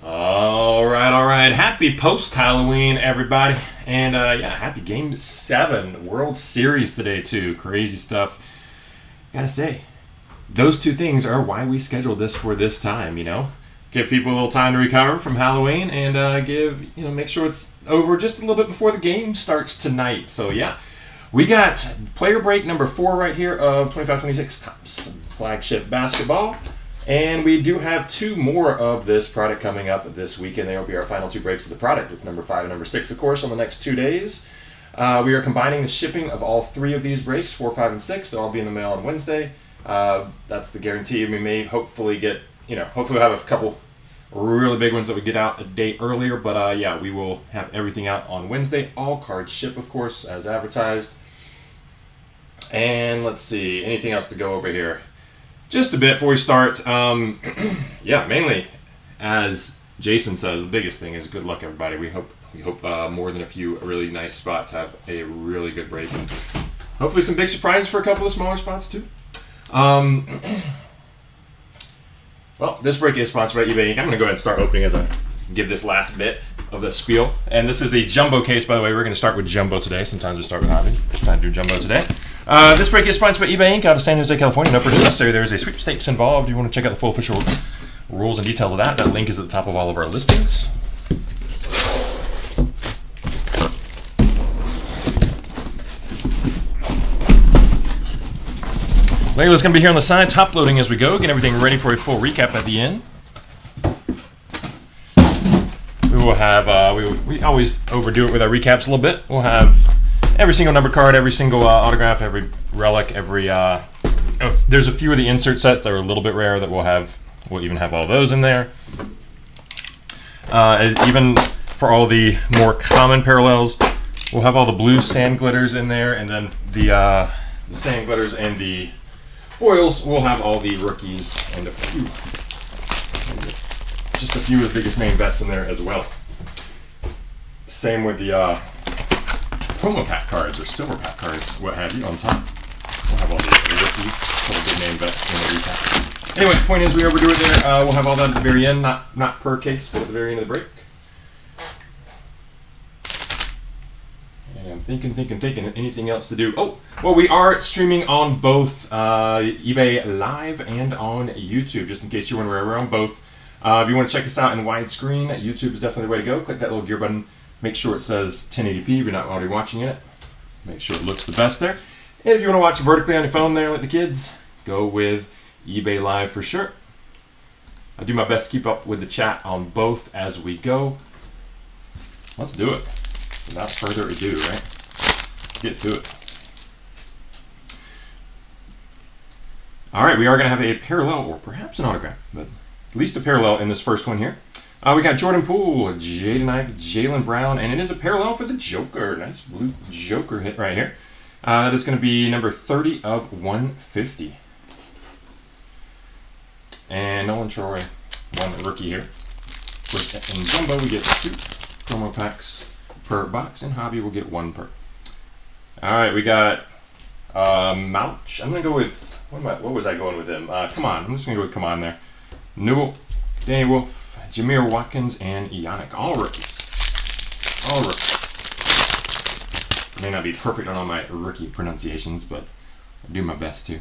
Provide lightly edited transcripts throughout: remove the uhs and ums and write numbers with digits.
All right. Happy post-Halloween, everybody. And, happy Game 7 World Series today, too. Crazy stuff. Gotta say, those two things are why we scheduled this for this time, you know? Give people a little time to recover from Halloween and make sure it's over just a little bit before the game starts tonight. So, yeah. We got player break number 4 right here of 25-26 Topps Flagship Basketball. And we do have 2 more of this product coming up this weekend. They will be our final 2 breaks of the product with number 5 and number 6, of course, on the next 2 days. We are combining the shipping of all 3 of these breaks, 4, 5, and 6. They'll all be in the mail on Wednesday. That's the guarantee. We may hopefully hopefully we'll have a couple really big ones that we get out a day earlier. But we will have everything out on Wednesday. All cards ship, of course, as advertised. And let's see, anything else to go over here? Just a bit before we start, mainly, as Jason says, the biggest thing is good luck, everybody. We hope more than a few really nice spots have a really good break, and hopefully some big surprises for a couple of smaller spots too. Well, this break is sponsored by eBay Inc. I'm going to go ahead and start opening as I give this last bit of the spiel. And this is the jumbo case, by the way. We're going to start with jumbo today. Sometimes we start with hobby. Time to do jumbo today. This break is sponsored by eBay Inc. out of San Jose, California. No purchase necessary. There is a sweepstakes involved. If you want to check out the full official rules and details of that, that link is at the top of all of our listings. Layla's going to be here on the side, top loading as we go, getting everything ready for a full recap at the end. We will have, we always overdo it with our recaps a little bit. We'll have every single number card, every single autograph, every relic, there's a few of the insert sets that are a little bit rare that we'll even have all those in there. Even for all the more common parallels, we'll have all the blue sand glitters in there, and then the sand glitters and the foils, we'll have all the rookies and just a few of the biggest name bets in there as well. Same with the promo pack cards or silver pack cards, what have you, on top. We'll have all the rookies, a couple good name bets in the recap. Anyway, the point is we overdo it there. We'll have all that at the very end, not per case, but at the very end of the break. And I'm thinking, anything else to do? Oh, well, we are streaming on both eBay Live and on YouTube, just in case you're wondering, we're on both. If you want to check us out in widescreen, YouTube is definitely the way to go. Click that little gear button. Make sure it says 1080p if you're not already watching it. Make sure it looks the best there. And if you want to watch vertically on your phone there like the kids, go with eBay Live for sure. I do my best to keep up with the chat on both as we go. Let's do it. Without further ado, right? Let's get to it. All right, we are going to have a parallel, or perhaps an autograph, but at least a parallel in this first one here. We got Jordan Poole, Jaden Ivey, Jaylen Brown, and it is a parallel for the Joker. Nice blue Joker hit right here. That is going to be number 30 of 150. And Nolan Troy, one rookie here. In Jumbo, we get 2 promo packs per box, and Hobby will get 1 per. All right, we got Mouch. I'm going to go with, what was I going with him? Come on. I'm just going to go with come on there. Newell, Danny Wolf, Jameer Watkins, and Yannick. All rookies. May not be perfect on all my rookie pronunciations, but I'll do my best to.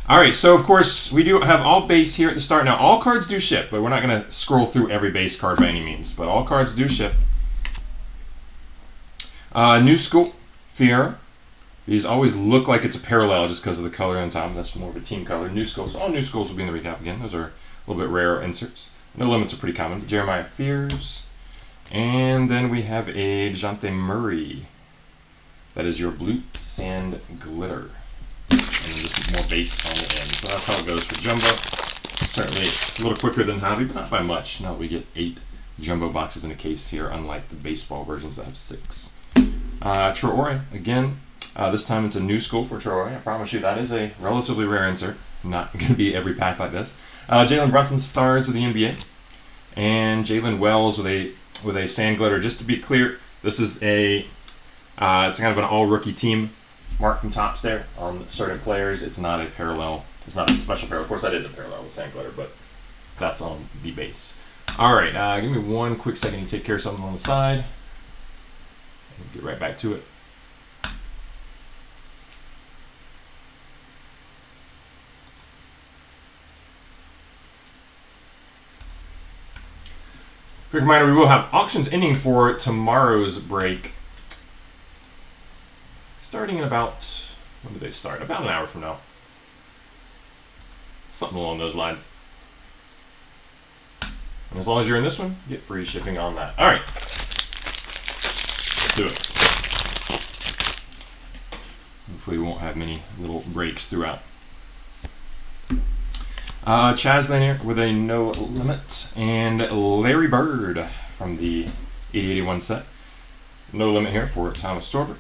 All right, so of course, we do have all base here at the start. Now, all cards do ship, but we're not going to scroll through every base card by any means, but all cards do ship. New School, Fiera. These always look like it's a parallel just because of the color on top. That's more of a team color. New Schools. All New Schools will be in the recap again. Those are a little bit rarer inserts. No limits are pretty common. Jeremiah Fears. And then we have a DeJounte Murray. That is your blue sand glitter. And just more base on the end. So that's how it goes for Jumbo. Certainly a little quicker than Hobby, but not by much. Now we get 8 Jumbo boxes in a case here, unlike the baseball versions that have 6. Traore, again. This time it's a New School for Traore. I promise you that is a relatively rare insert. Not going to be every pack like this. Jalen Brunson, Stars of the NBA. And Jalen Wells with a sand glitter. Just to be clear, this is it's kind of an all-rookie team mark from Topps there on certain players. It's not a parallel. It's not a special parallel. Of course, that is a parallel with sand glitter, but that's on the base. All right, give me one quick second to take care of something on the side. And get right back to it. Quick reminder, we will have auctions ending for tomorrow's break. Starting in about, when do they start? About an hour from now. Something along those lines. And as long as you're in this one, you get free shipping on that. All right. Let's do it. Hopefully we won't have many little breaks throughout. Chaz Lanier with a no limit. And Larry Bird from the 8081 set. No limit here for Thomas Sorber.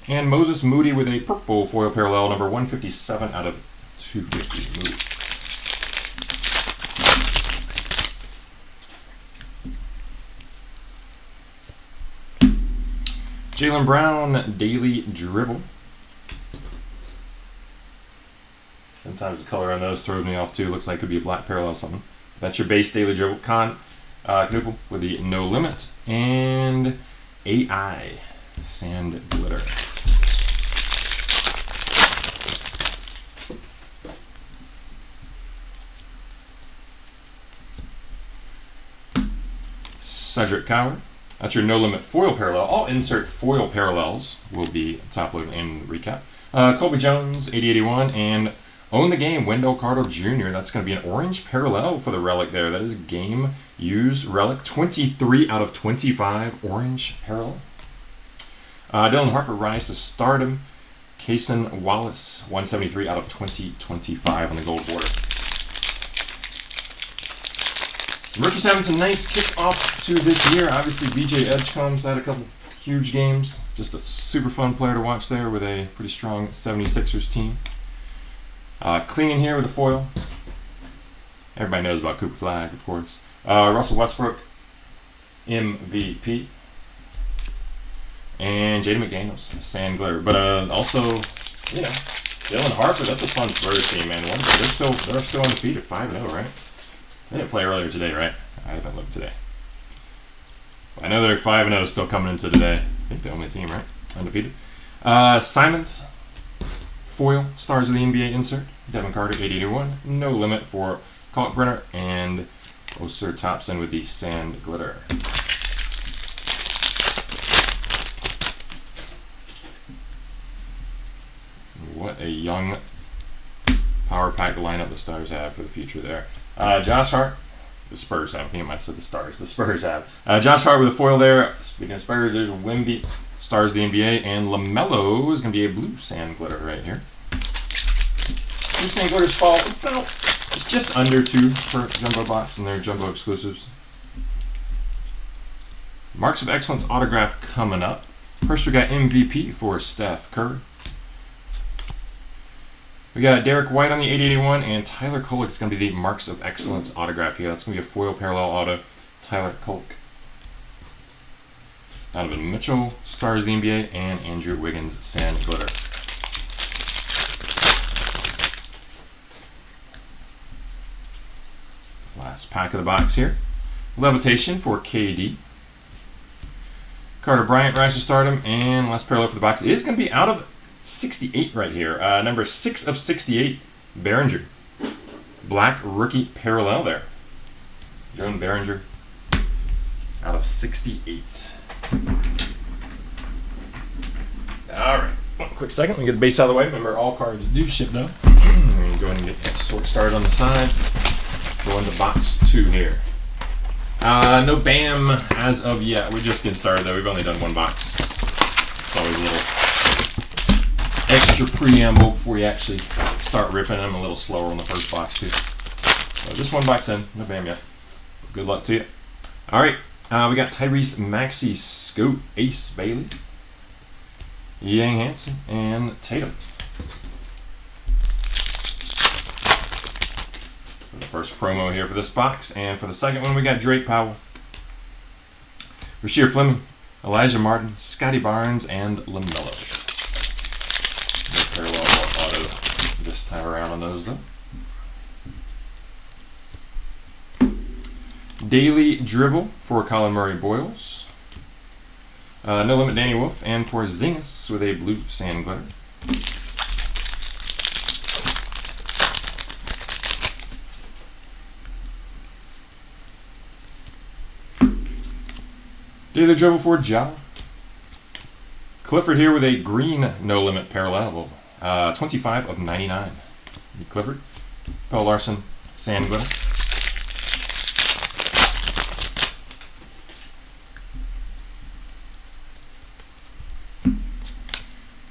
And Moses Moody with a purple foil parallel, number 157 out of 250. Moody. Jaylen Brown, daily dribble. Sometimes the color on those throws me off too. Looks like it could be a black parallel or something. That's your base daily dribble. Knuppel with the no limit. And AI, sand glitter. Cedric Coward. That's your no limit foil parallel. All insert foil parallels will be top loaded in the recap. Colby Jones, 8081, and Own the Game, Wendell Carter Jr. That's going to be an orange parallel for the relic there. That is game used relic, 23 out of 25 orange parallel. Dylan Harper Rise to Stardom. Kason Wallace, 173 out of 2025 on the gold border. Rookies having some nice kickoff to this year. Obviously, BJ Edgecombe's had a couple huge games. Just a super fun player to watch there with a pretty strong 76ers team. Cleaning here with a foil. Everybody knows about Cooper Flag, of course. Russell Westbrook, MVP. And Jaden McDaniels, sand glitter. But also, you know, Dylan Harper, that's a fun Spurs team, man. They're still undefeated, 5-0, right? They didn't play earlier today, right? I haven't looked today. I know they're 5-0 still coming into today. I think the only team, right? Undefeated. Simons, foil, Stars of the NBA insert. Devin Carter, 8081. No limit for Kalkbrenner. And Osir Thompson with the sand glitter. What a young power pack lineup the Stars have for the future there. Josh Hart, the Spurs have. I think I might have said the Stars. The Spurs have. Josh Hart with a foil there. Speaking of Spurs, there's Wemby, Stars of the NBA, and LaMelo is going to be a blue sand glitter right here. Blue sand glitters fall about, it's just under 2 per jumbo box, and they're jumbo exclusives. Marks of Excellence autograph coming up. First, we got MVP for Steph Curry. We got Derek White on the 881, and Tyler Kolek is going to be the Marks of Excellence autograph here. That's going to be a foil parallel auto. Tyler Kolek. Donovan Mitchell, Stars of the NBA, and Andrew Wiggins, sand glitter. Last pack of the box here. Levitation for KD. Carter Bryant, Rise to Stardom, and last parallel for the box is going to be out of 68 right here. Number 6 of 68, Behringer. Black rookie parallel there. Joan Behringer out of 68. All right. One quick second. Let me get the base out of the way. Remember, all cards do ship though. Go ahead and get that sort started on the side. Go into box 2 here. No BAM as of yet. We're just getting started though. We've only done one box. It's always a little extra preamble before you actually start ripping. I'm a little slower on the first box too. So just one box in, no BAM yet. Good luck to you. All right, we got Tyrese Maxey, Scoot, Ace Bailey, Yang Hansen, and Tatum. For the first promo here for this box, and for the second one we got Drake Powell, Rasheer Fleming, Elijah Martin, Scotty Barnes, and LaMelo. Parallel auto this time around on those though. Daily Dribble for Colin Murray Boyles. No Limit Danny Wolf and Porzingis with a blue sand glitter. Daily Dribble for Ja. Clifford here with a green No Limit parallel. 25 of 99. Clifford. Paul Larson, sand glitter.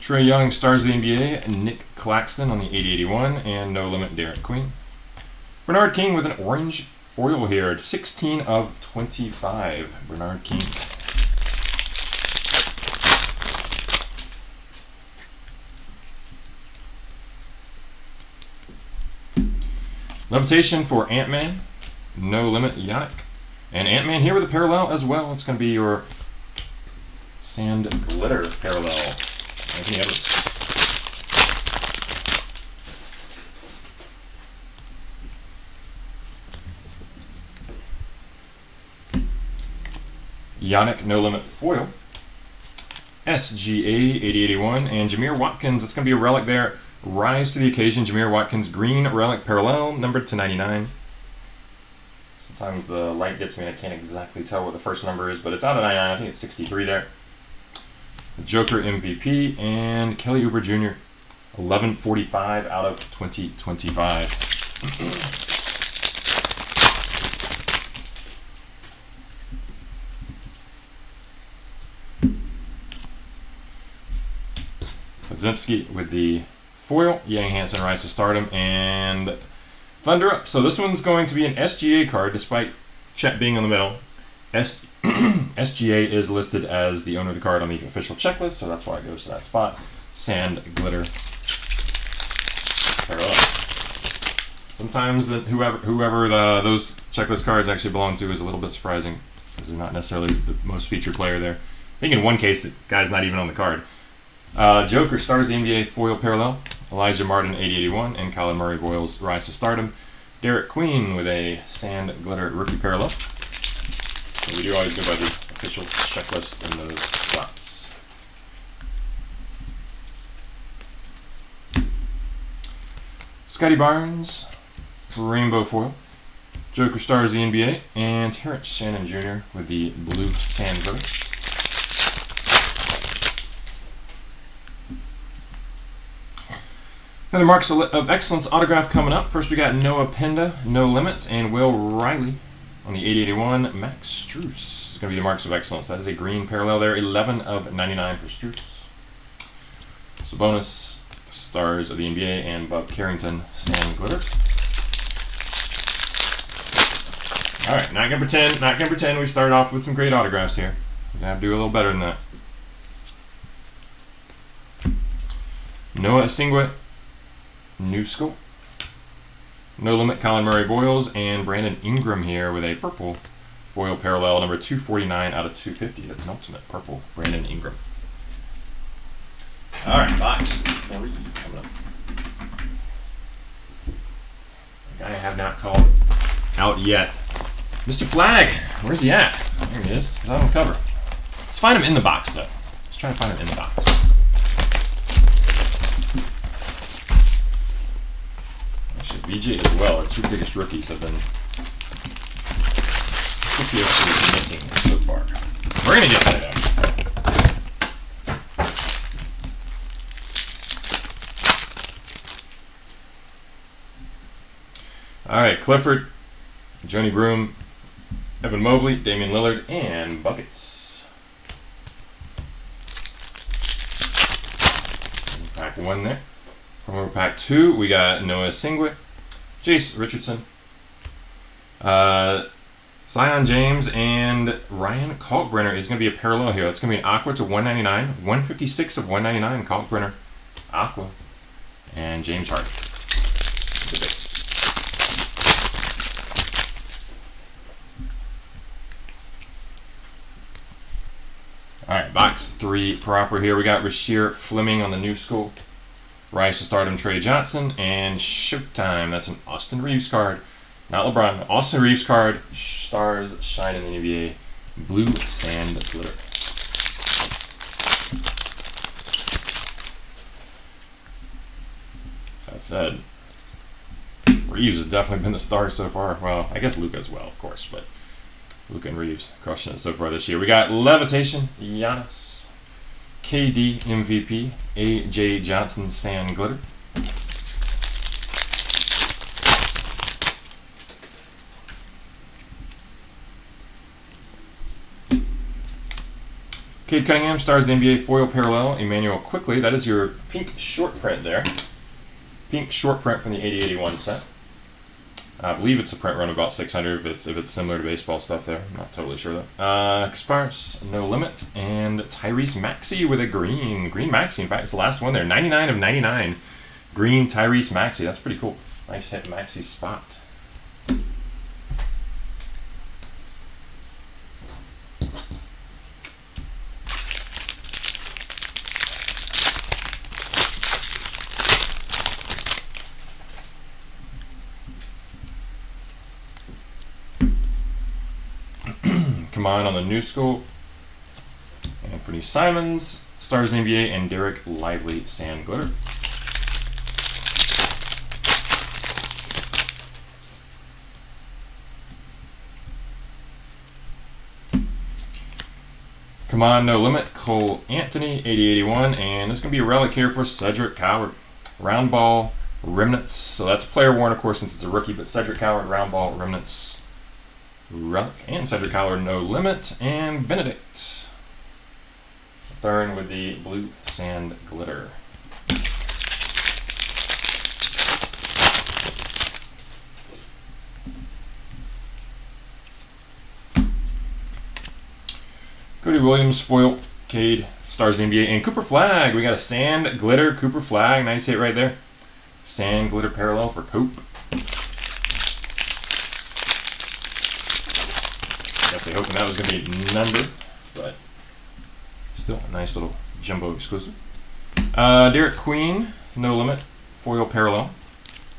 Trae Young, Stars of the NBA, Nick Claxton on the 80-81, and No Limit Derek Queen. Bernard King with an orange foil here, 16 of 25. Bernard King. Levitation for Ant-Man, No Limit Yannick. And Ant-Man here with a parallel as well. It's going to be your sand glitter parallel. Anthony Edwards. Yannick No Limit foil. SGA 80-81 and Jameer Watkins. It's going to be a relic there. Rise to the occasion. Jameer Watkins green relic parallel numbered to 99. Sometimes the light gets me and I can't exactly tell what the first number is, but it's out of 99. I think it's 63 there. The Joker MVP and Kelly Oubre Jr. 1145 out of 2025. Zimski with the foil, Yang Hansen Rise to Stardom, and Thunder Up. So this one's going to be an SGA card, despite Chet being in the middle. SGA is listed as the owner of the card on the official checklist, so that's why it goes to that spot. Sand Glitter parallel. Sometimes whoever those checklist cards actually belong to is a little bit surprising, because they're not necessarily the most featured player there. I think in one case, the guy's not even on the card. Joker, Stars of the NBA foil parallel. Elijah Martin 80-81 and Colin Murray Boyles Rise to Stardom. Derek Queen with a Sand Glitter rookie parallel. So we do always go by the official checklist in those spots. Scotty Barnes, rainbow foil. Joker, Stars of the NBA, and Terrence Shannon Jr. with the blue Sand Glitter. Another Marks of Excellence autograph coming up. First we got Noah Penda, No Limit, and Will Riley on the 80-81. Max Strus is going to be the Marks of Excellence. That is a green parallel there. 11 of 99 for Strus. Sabonis, Stars of the NBA, and Bob Carrington, Sand Glitter. All right, not gonna pretend we started off with some great autographs here. We're gonna have to do a little better than that. Noah Asingwa, New School. No Limit, Colin Murray Boyles, and Brandon Ingram here with a purple foil parallel, number 249 out of 250. The penultimate purple, Brandon Ingram. All right, box 3 coming up. A guy I have not called out yet. Mr. Flag, where's he at? There he is. He's on the cover. Let's find him in the box, though. Let's try to find him in the box. VJ as well, our two biggest rookies have been conspicuously missing so far. We're going to get that out. All right, Clifford, Joni Broom, Evan Mobley, Damian Lillard, and Buckets. Pack 1 there. From pack 2, we got Noah Asingwa, Jace Richardson, Zion James, and Ryan Kalkbrenner is going to be a parallel here. That's going to be an Aqua to 199, 156 of 199, Kalkbrenner, Aqua, and James Harden. All right, box 3 proper here. We got Rasheer Fleming on the New School. Rise to Stardom, Trey Johnson, and Showtime. That's an Austin Reeves card. Not LeBron. Austin Reeves card. Stars shine in the NBA. Blue sand glitter. That said, Reeves has definitely been the star so far. Well, I guess Luka as well, of course, but Luka and Reeves crushing it so far this year. We got Levitation, Giannis, KD MVP, AJ Johnson sand glitter. Cade Cunningham, Stars of the NBA foil parallel, Emmanuel Quickly. That is your pink short print there. Pink short print from the 80-81 set. I believe it's a print run of about 600 if it's similar to baseball stuff there. I'm not totally sure though. Kasparis, No Limit, and Tyrese Maxey with a green. Green Maxey, in fact, it's the last one there. 99 of 99. Green Tyrese Maxey. That's pretty cool. Nice hit Maxey's spot. Come on the new school. Anthony Simons, Stars of the NBA, and Derek Lively sand glitter. Come on, No Limit, Cole Anthony, 80-81, and this is going to be a relic here for Cedric Coward. Round ball, remnants. So that's player worn, of course, since it's a rookie, but Cedric Coward, round ball, remnants. Relic and Cedric Coward, No Limit, and Benedict. Thurn with the blue sand glitter. Cody Williams, foil, Cade, Stars of the NBA, and Cooper Flag. We got a sand glitter Cooper Flag. Nice hit right there. Sand glitter parallel for Coop. Definitely hoping that was going to be numbered, but still a nice little jumbo exclusive. Derek Queen, No Limit, foil parallel.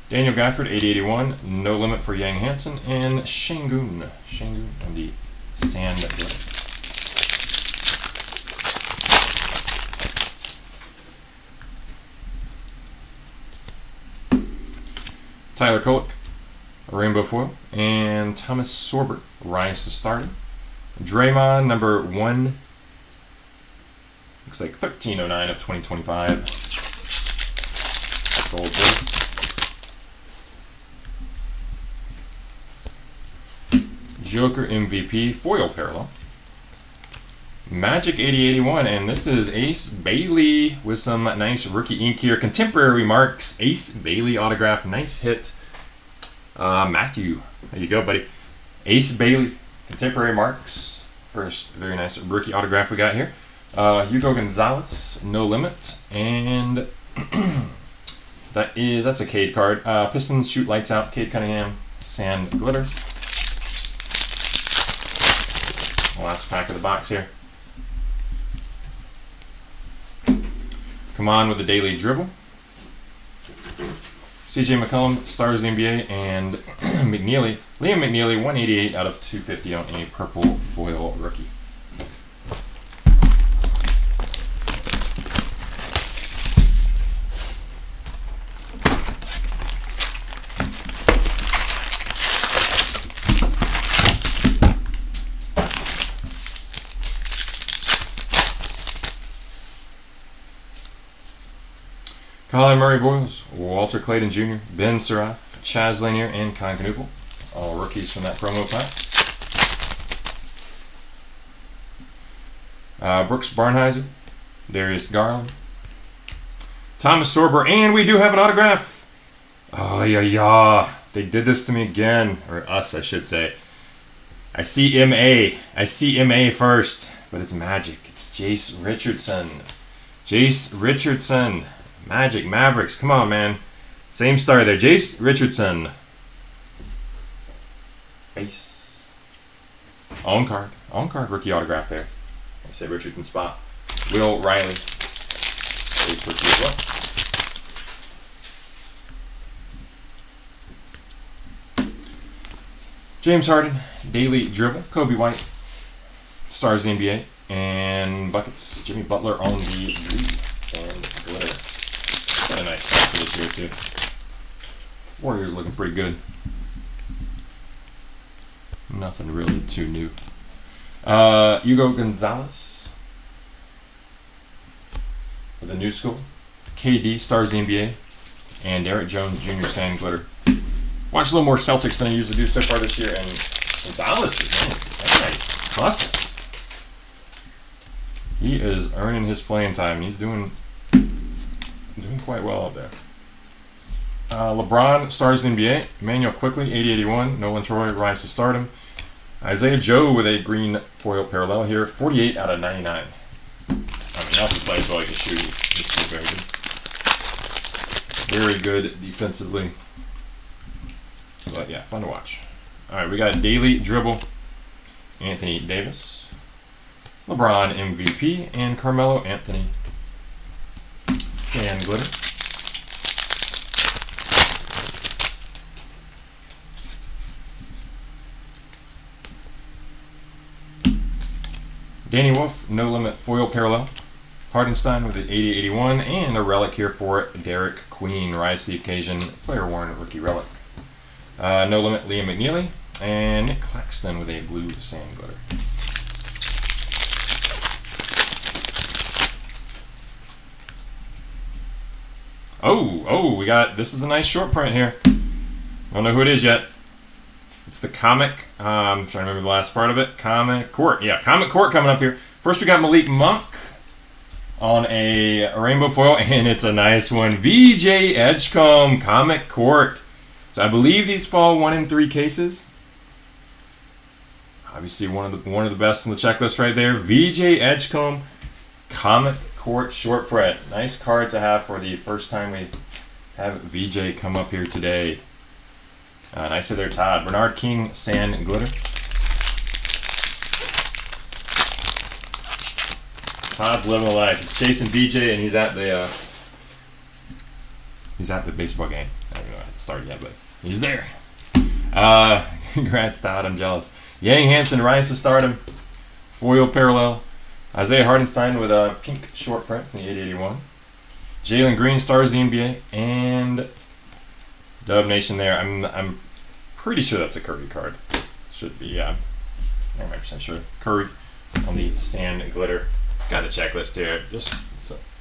Daniel Gafford, 80-81, No Limit for Yang Hansen, and Şengün on the sand glitter. Tyler Kolek, rainbow foil, and Thomas Sorbert, rise to stardom. Draymond, number 1, looks like 1309 of 2025. Gold board. Joker MVP, foil parallel. Magic 80-81, and this is Ace Bailey with some nice rookie ink here. Contemporary marks, Ace Bailey autograph, nice hit. Matthew, there you go, buddy. Ace Bailey, contemporary marks. First, very nice rookie autograph we got here. Hugo Gonzalez, No Limit, and that's a Cade card. Pistons shoot lights out, Cade Cunningham, sand glitter. Last pack of the box here. Come on with the daily dribble. CJ McCollum, Stars of the NBA, and Liam McNeely, 188 out of 250 on a purple foil rookie. Colin Murray Boyles, Walter Clayton Jr., Ben Seraf, Chaz Lanier, and Con Knuppel. All rookies from that promo pack. Brooks Barnhizer, Darius Garland, Thomas Sorber, and we do have an autograph. Oh, yeah. They did this to me again. Or us, I should say. I see MA first, but it's Magic. It's Jace Richardson. Magic Mavericks, come on, man. Same star there. Jace Richardson. Base. On card rookie autograph there. I say Richardson spot. Will Riley. Base rookie as well. James Harden, Daily Dribble, Kobe White, Stars of the NBA, and Buckets, Jimmy Butler on the blue sand glitter. Got a nice start for this year, too. Warriors looking pretty good. Nothing really too new. Hugo Gonzalez with a new school. KD, Stars of the NBA, and Derrick Jones Jr. Sand Glitter. Watched a little more Celtics than I usually do so far this year, and Gonzalez, man, that guy busts. He is earning his playing time, and he's doing quite well out there. LeBron, Stars of the NBA, Emmanuel Quickly, 80-81, Nolan Troy, Rise to Stardom. Isaiah Joe with a green foil parallel here, 48 out of 99. I mean, he also plays well, he can shoot. He's still very good. Very good defensively. But yeah, fun to watch. Alright, we got Daily Dribble, Anthony Davis, LeBron MVP, and Carmelo Anthony Sand Glitter. Danny Wolf, No Limit Foil Parallel. Hardenstein with an 80-81, and a relic here for Derek Queen, Rise to the Occasion, Player Worn Rookie Relic. No Limit Liam McNeely, and Nick Claxton with a blue sand glitter. We got, this is a nice short print here. Don't know who it is yet. It's the Comic, I'm trying to remember the last part of it. Comic Court. Yeah, Comic Court coming up here. First we got Malik Monk on a rainbow foil, and it's a nice one. VJ Edgecombe, Comic Court. So I believe these fall 1 in 3 cases. Obviously one of the best on the checklist right there. VJ Edgecombe, Comic Court short print. Nice card to have for the first time we have VJ come up here today. Nice of there, Todd. Bernard King, Sand Glitter. Todd's living the life. He's chasing VJ, and he's at the baseball game. I don't know how it started yet, but he's there. Congrats, Todd. I'm jealous. Yang Hansen, Rise to Stardom. Foil Parallel. Isaiah Hardenstein with a pink short print from the 80-81. Jalen Green, Stars of the NBA, and Dub Nation there. I'm pretty sure that's a Curry card. Should be, 99% sure. Curry on the Sand Glitter. Got the checklist here,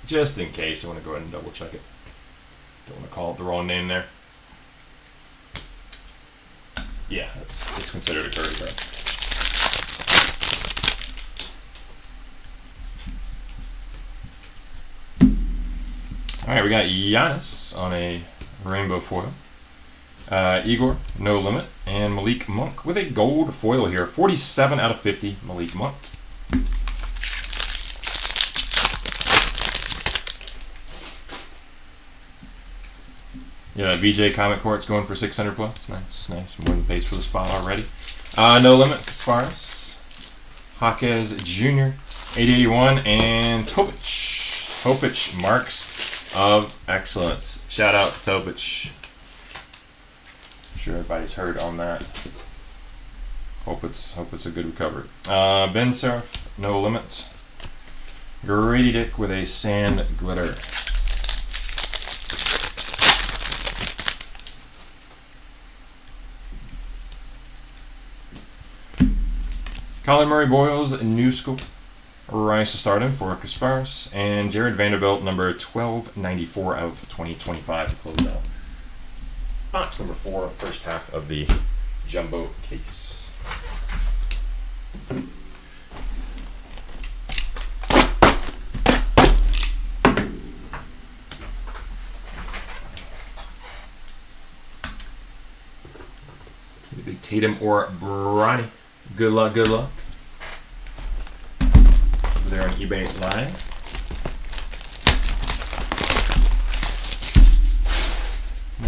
just in case. I want to go ahead and double check it. Don't want to call it the wrong name there. Yeah, it's considered a Curry card. All right, we got Giannis on a rainbow foil. Igor, No Limit, and Malik Monk with a gold foil here. 47 out of 50, Malik Monk. Yeah, VJ Comic Court's going for 600 plus. Nice. More than pays for the spot already. No Limit, Kasparis, Jaquez Jr., 881, and Topic, Marks of Excellence. Shout out to Topic. I'm sure everybody's heard on that. Hope it's a good recovery. Ben Surf, No Limit. Grady Dick with a Sand Glitter. Colin Murray Boyles, New School. Rise to Stardom for Kasparis. And Jared Vanderbilt, number 1294 of 2025 to close out. Box number 4, first half of the jumbo case. The big Tatum or Bronny. Good luck. Over there on eBay Live.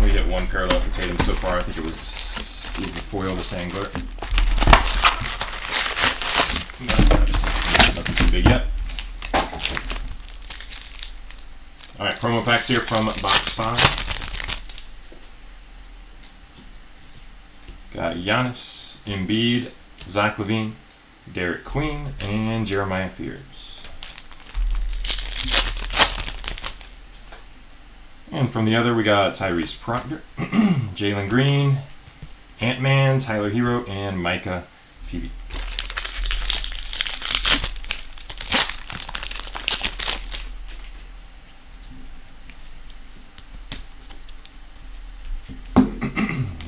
We hit one parallel for Tatum so far. I think it was either foil the Sand Glitter. Nothing too big yet. Alright, promo packs here from box 5. Got Giannis Embiid, Zach LaVine, Derek Queen, and Jeremiah Fears. And from the other, we got Tyrese Proctor, Jalen Green, Ant-Man, Tyler Hero, and Micah Peavy.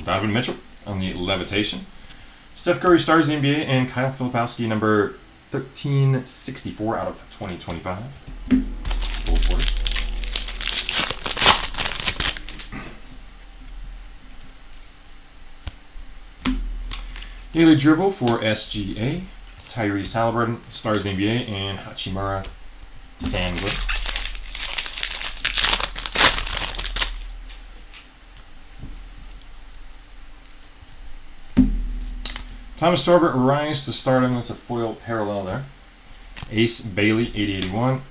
Donovan Mitchell on the Levitation. Steph Curry stars the NBA, and Kyle Filipowski, number 1364 out of 2025. Daily Dribble for SGA. Tyrese Halliburton stars the NBA, and Hachimura Sandwood. Thomas Sorbert rise to stardom. That's a foil parallel there. Ace Bailey, 8081.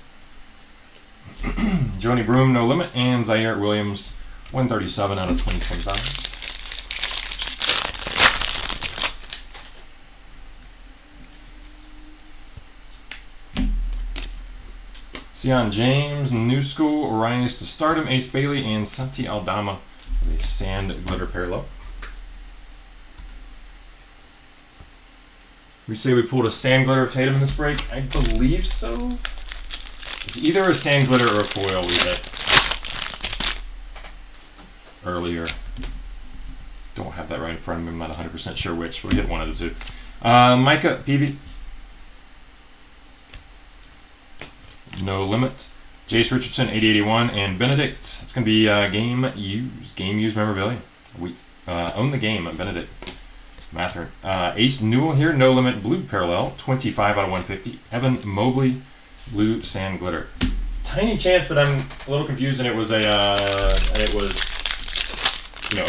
Joni Broom, No Limit. And Zaire Williams, 137 out of 2025. Sion James, New School, rise to stardom. Ace Bailey and Santi Aldama with a sand glitter parallel. We say we pulled a sand glitter of Tatum in this break. I believe so. It's either a sand glitter or a foil we hit earlier. Don't have that right in front of me. I'm not 100% sure which, but we hit one of the two. Micah Peavy. No Limit. Jace Richardson, 8081, and Benedict. It's going to be game used memorabilia. We own the game, Benedict Mathern. Ace Newell here, No Limit, blue parallel, 25 out of 150. Evan Mobley, blue sand glitter. Tiny chance that I'm a little confused, and it was a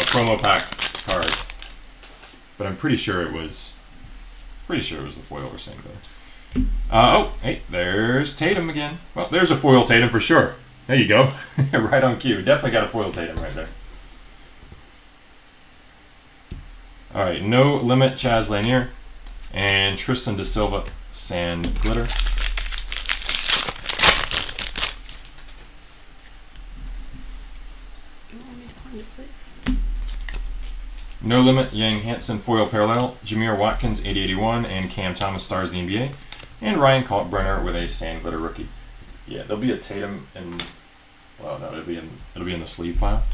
promo pack card, but I'm pretty sure it was the foil or sand glitter. Hey, there's Tatum again. Well, there's a foil Tatum for sure. There you go. Right on cue. Definitely got a foil Tatum right there. All right, No Limit, Chaz Lanier, and Tristan Da Silva, sand glitter. No Limit, Yang Hansen, foil parallel, Jameer Watkins, 8081, and Cam Thomas stars the NBA. And Ryan Kalkbrenner with a sand glitter rookie. Yeah, there'll be a Tatum and well, no, it'll be in the sleeve pile.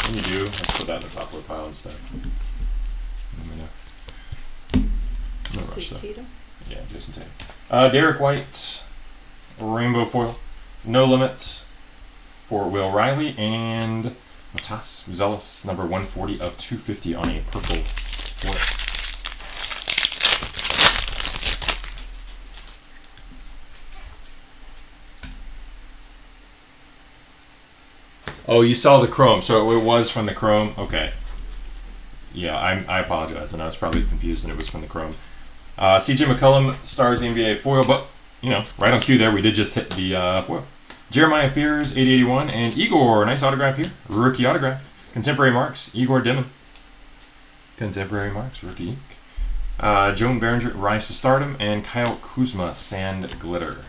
When you do, let's put that in the top of the pile instead. Let me know. No rush though. Yeah, Jason Tatum. Derek White, rainbow foil. No Limit for Will Riley, and Matas Muzelis, number 140 of 250 on a purple foil. Oh, you saw the Chrome, so it was from the Chrome. Okay. Yeah, I apologize, and I was probably confused, and it was from the Chrome. CJ McCollum stars the NBA foil, but right on cue there, we did just hit the foil. Jeremiah Fears, 8081, and Igor, nice autograph here, rookie autograph. Contemporary Marks, Igor Dimon. Contemporary Marks, rookie ink. Joan Behringer, rise to stardom, and Kyle Kuzma, sand glitter.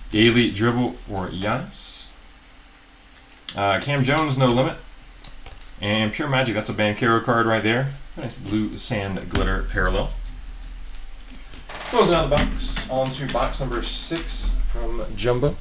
Daily Dribble for Giannis. Cam Jones, No Limit. And Pure Magic, that's a Bankero card right there. Nice blue sand glitter parallel. Closing out the box. On to box number 6 from Jumbo.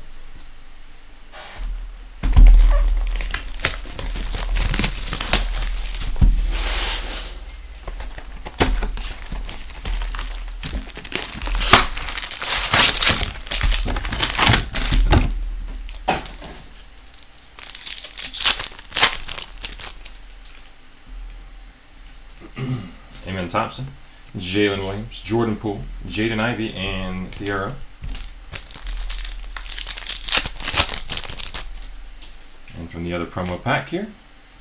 Amen Thompson, Jalen Williams, Jordan Poole, Jaden Ivey, and Thiero. And from the other promo pack here,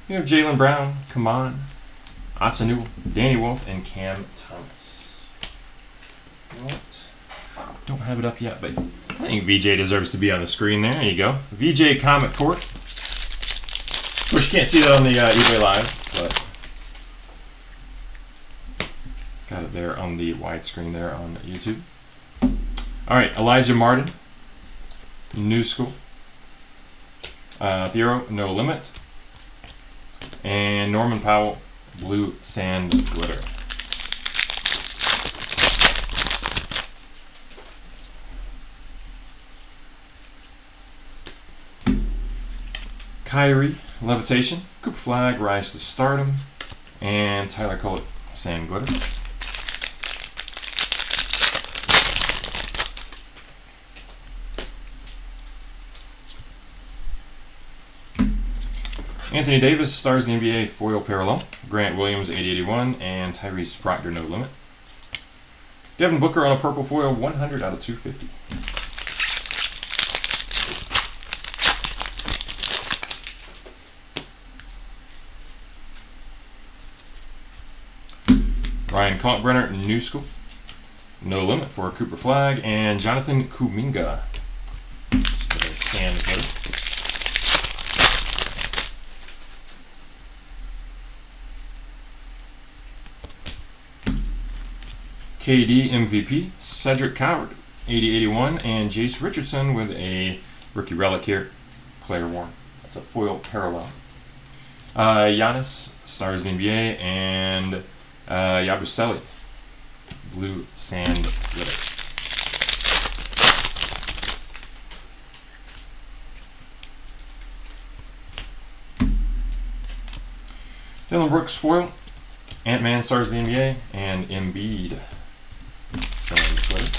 we have Jaylen Brown, Kaman, Asanu, Danny Wolf, and Cam Thomas. You know what? Don't have it up yet, but I think VJ deserves to be on the screen there. There you go. VJ Comic Court. Of course, you can't see that on the eBay Live, but got it there on the widescreen there on YouTube. All right, Elijah Martin, New School. Theo, No Limit. And Norman Powell, Blue Sand Glitter. Kyrie, Levitation. Cooper Flag, Rise to Stardom. And Tyler Collett, Sand Glitter. Anthony Davis, Stars of the NBA, Foil Parallel. Grant Williams, 8081. And Tyrese Proctor, No Limit. Devin Booker on a purple foil, 100 out of 250. Ryan Kalkbrenner, New School. No Limit for Cooper Flag. And Jonathan Kuminga. Sand Glitter. KD MVP, Cedric Coward, 8081, and Jace Richardson with a rookie relic here, player worn. That's a foil parallel. Giannis, Stars of the NBA, and Yabusele, Blue Sand Glitter. Dylan Brooks foil, Ant-Man, Stars of the NBA, and Embiid. Sand Glitter.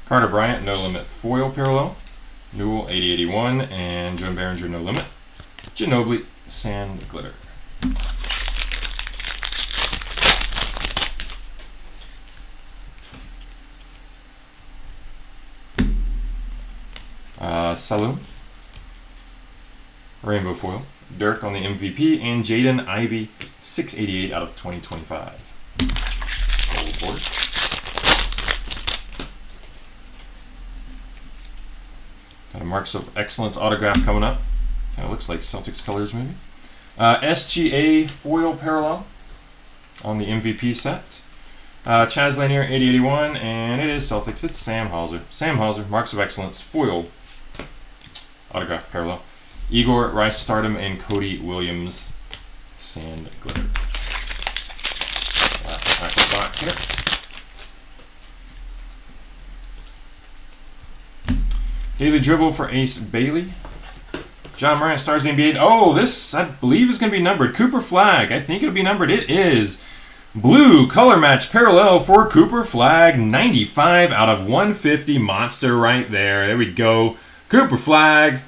Carter Bryant, No Limit foil parallel. Newell, 8081, and Joan Behringer, No Limit. Ginobili, Sand Glitter. Saloon, Rainbow Foil, Dirk on the MVP, and Jaden Ivey, 688 out of 2025. Gold board. Got a Marks of Excellence autograph coming up. Kind of looks like Celtics colors maybe. SGA foil parallel on the MVP set. Chaz Lanier, 8081, and it is Celtics. It's Sam Hauser. Sam Hauser, Marks of Excellence foil autograph parallel. Igor, Rice Stardom, and Cody Williams, Sand Glitter. Last pack of the box here. Daily Dribble for Ace Bailey. John Morant, Stars of the NBA. Oh, this, I believe, is going to be numbered. Cooper Flag. I think it'll be numbered. It is. Blue color match parallel for Cooper Flag. 95 out of 150. Monster right there. There we go. Cooper Flag.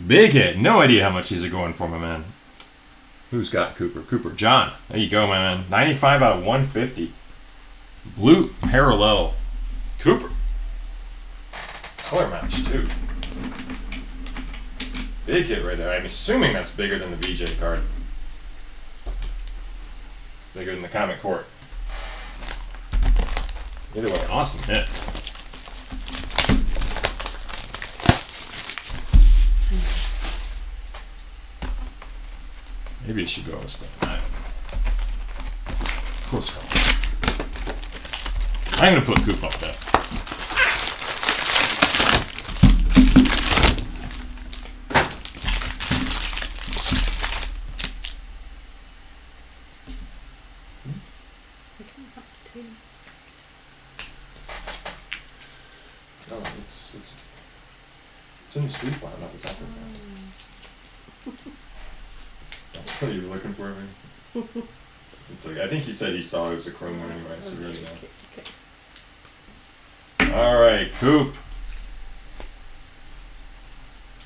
Big hit. No idea how much these are going for, my man. Who's got Cooper? Cooper. John. There you go, my man. 95 out of 150. Blue parallel. Cooper. Color match, too. Big hit right there. I'm assuming that's bigger than the VJ card. Bigger than the Comic Court. Either way, awesome hit. Maybe it should go on a stand. Close call. I'm going to put Coop up there. No, it's in the street line, not the top of it. That's what you were looking for, man. It's like, I think he said he saw it was a chrome one anyway, so we already know. Okay. Alright, Coop.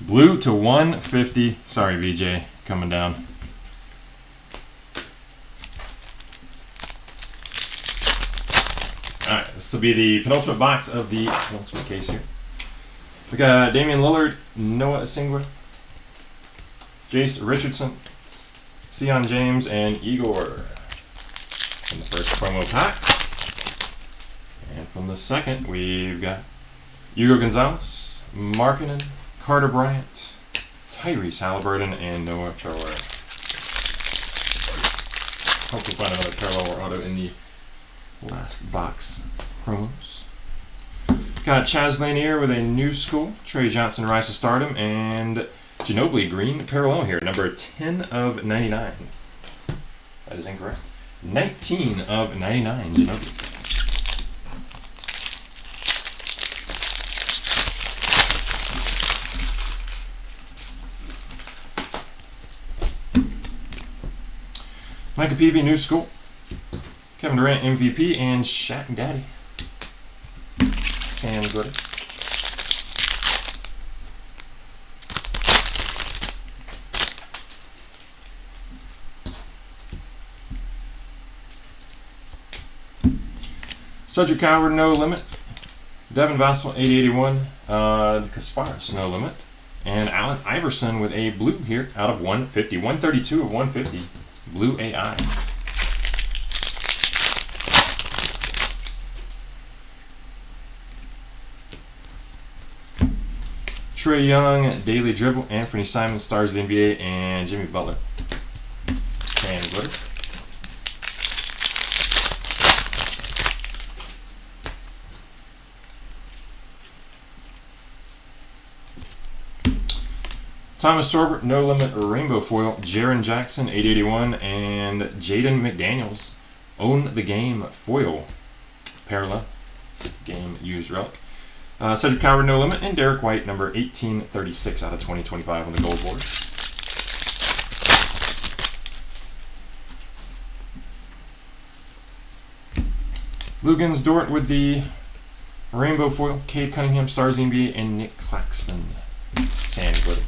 Blue to 150. Sorry, VJ, coming down. Alright, this will be the penultimate box of the penultimate case here. We got Damian Lillard, Noah Singler, Jace Richardson, Sion James, and Igor in the first promo pack. And from the second, we've got Hugo Gonzalez, Markkanen, Carter Bryant, Tyrese Halliburton, and Noah Traore. Hopefully find another parallel or auto in the last box promos. Got Chaz Lanier with a new school, Trey Johnson Rise to Stardom, and Ginobili green parallel here, number 10 of 99. That is incorrect. 19 of 99, Ginobili. Micah Peavy, new school. Kevin Durant, MVP, and Shaq Daddy. Stan Glitter. Cedric Howard, no limit. Devin Vassell, 8081. Kasparis, no limit. And Allen Iverson with a blue here out of 150. 132 of 150. Blue AI. Trae Young, Daily Dribble, Anthony Simons, Stars of the NBA, and Jimmy Butler. And glitter. Thomas Sorbert, no limit rainbow foil. Jaren Jackson, 881, and Jaden McDaniels, Own the Game foil. Parallel game used relic. Cedric Howard, no limit, and Derek White, number 1836 out of 2025 on the gold board. Lugans Dort with the rainbow foil. Cade Cunningham, Stars of the NBA, and Nick Claxton, sand glitter.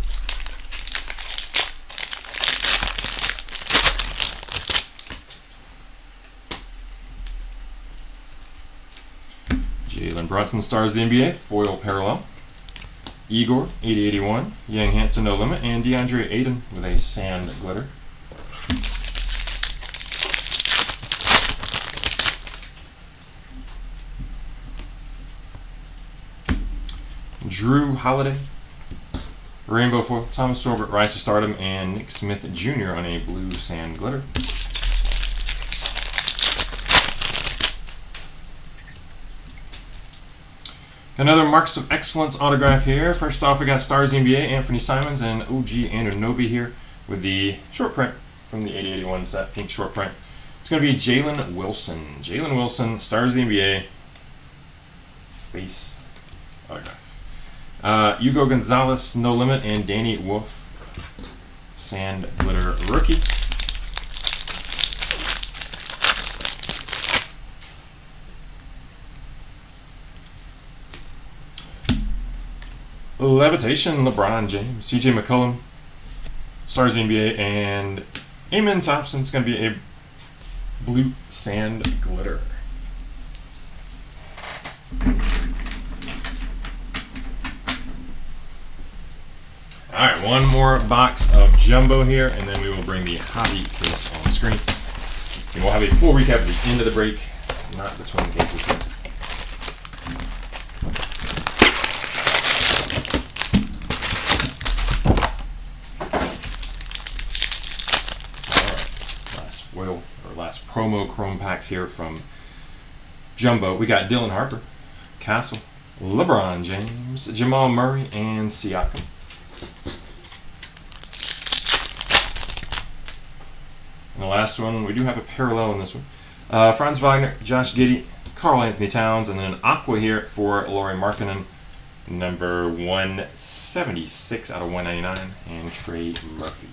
Jalen Brunson, Stars of the NBA, foil parallel. Igor, 8081. Young Hanson, no limit. And DeAndre Ayton with a sand glitter. Drew Holiday, rainbow foil. Thomas Sorbert, Rise to Stardom, and Nick Smith Jr. on a blue sand glitter. Another Marks of Excellence autograph here. First off, we got Stars NBA, Anthony Simons, and OG Anunoby here with the short print from the 8081 set, pink short print. It's going to be Jalen Wilson. Jalen Wilson, Stars of the NBA, base autograph. Hugo Gonzalez, no limit, and Danny Wolf, sand glitter rookie. Levitation, LeBron James, CJ McCollum, Stars of the NBA, and Amen Thompson. It's going to be a blue sand glitter. Alright, one more box of jumbo here, and then we will bring the hobby case on screen. And we'll have a full recap at the end of the break, not between cases here. Last promo chrome packs here from Jumbo. We got Dylan Harper, Castle, LeBron James, Jamal Murray, and Siakam. And the last one, we do have a parallel in this one. Franz Wagner, Josh Giddey, Karl Anthony Towns, and then an aqua here for Lauri Markkanen, number 176 out of 199, and Trey Murphy.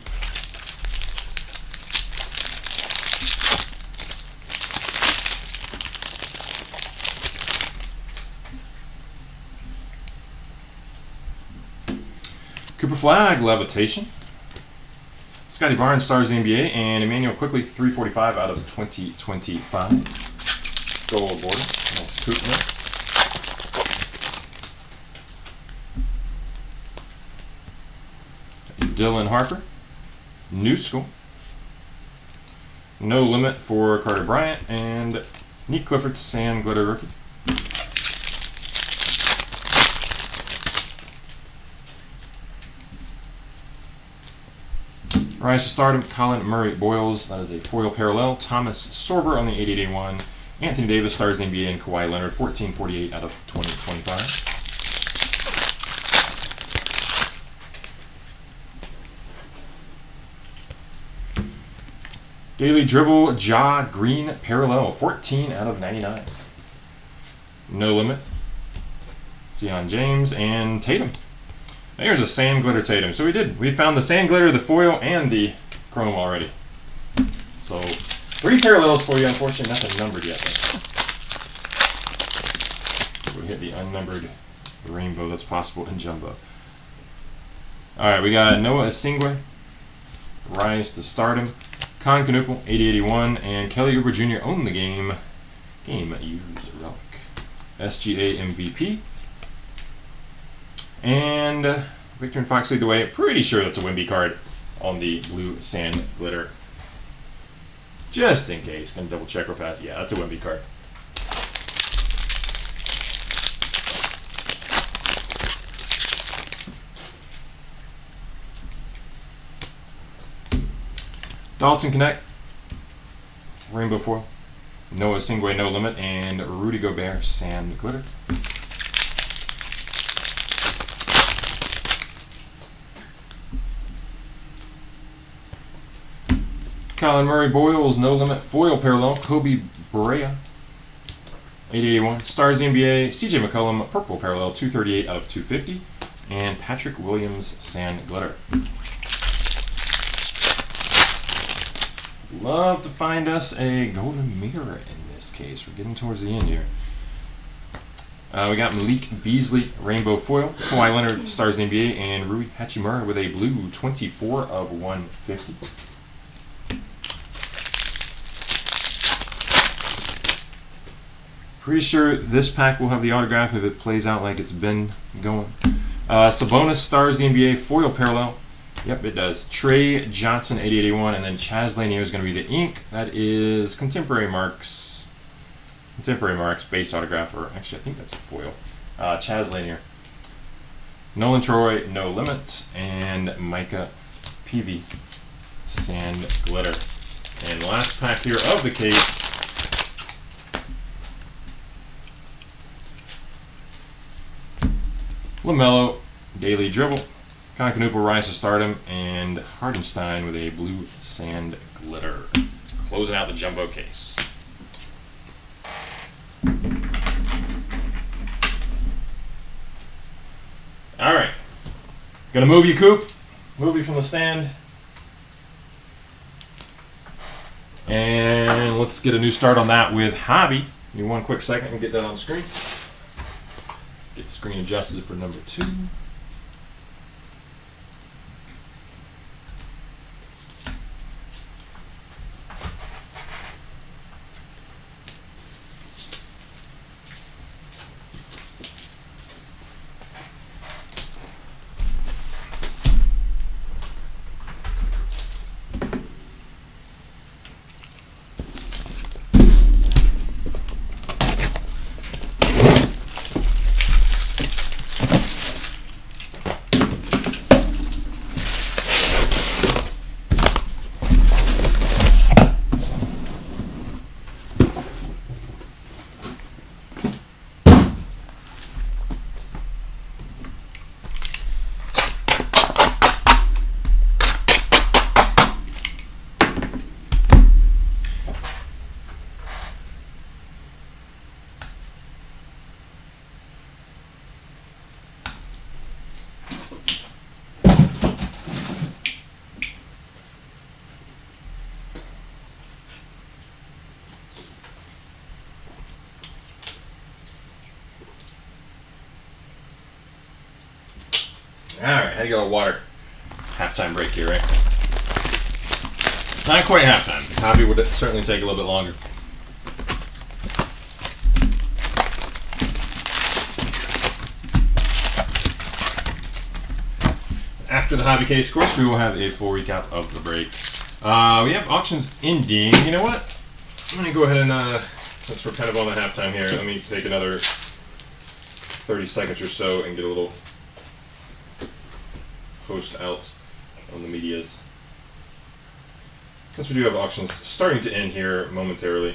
Cooper Flag, Levitation. Scotty Barnes, Stars of the NBA, and Emmanuel Quickly, 345 out of 2025. Gold border. Nice Cooper. Dylan Harper, New School. No Limit for Carter Bryant, and Nick Clifford Sand Glitter rookie. Rise to Stardom, Colin Murray Boyles. That is a foil parallel. Thomas Sorber on the 8881. Anthony Davis stars the NBA, and Kawhi Leonard 1448 out of 2025. Daily Dribble, Ja Green Parallel, 14 out of 99. No Limit, Zion James, and Tatum. Here's a Sand Glitter Tatum. So we found the Sand Glitter, the foil, and the chrome already. So 3 parallels for you. Unfortunately, nothing numbered yet. We hit the unnumbered rainbow that's possible in Jumbo. All right, we got Noah Asingwe, Rise to Stardom. Con Knuppel, 8081, and Kelly Oubre Jr. owned the game. Game used relic. SGA MVP. And Victor and Fox lead the way. Pretty sure that's a Wimby card on the blue Sand Glitter. Just in case. Gonna double check real fast. Yeah, that's a Wimby card. Dalton Connect, Rainbow Foil, Noah Asingwe No Limit, and Rudy Gobert Sand Glitter. Colin Murray Boyles No Limit Foil Parallel, Kobe Brea, 8081. Stars the NBA, CJ McCollum Purple Parallel, 238 out of 250, and Patrick Williams Sand Glitter. Love to find us a golden mirror in this case. We're getting towards the end here. We got Malik Beasley Rainbow Foil, Kawhi Leonard stars the NBA, and Rui Hachimura with a blue 24 of 150. Pretty sure this pack will have the autograph if it plays out like it's been going. Sabonis stars the NBA Foil Parallel. Yep, it does. Trey Johnson, 8081, and then Chaz Lanier is going to be the ink. That is Contemporary Marks. Contemporary Marks, base autograph, or actually, I think that's a foil. Chaz Lanier. Nolan Troy, No Limit, and Micah Peavy, Sand Glitter. And last pack here of the case. LaMelo, Daily Dribble. Con Knuppel, Rise to Stardom, and Hardenstein with a blue Sand Glitter. Closing out the Jumbo case. All right. Gonna move you, Coop. Move you from the stand. And let's get a new start on that with Hobby. Give me one quick second and get that on the screen. Get the screen adjusted for number 2. Alright, how do you go with water? Halftime break here, right? Not quite halftime. Hobby would certainly take a little bit longer. after the hobby case course, we will have a full recap of the break. We have auctions ending. You know what? I'm going to go ahead and, since we're kind of on the halftime here, let me take another 30 seconds or so and get a little post out on the medias. Since we do have auctions starting to end here momentarily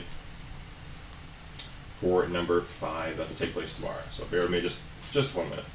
for number 5 that will take place tomorrow. So bear with me just 1 minute.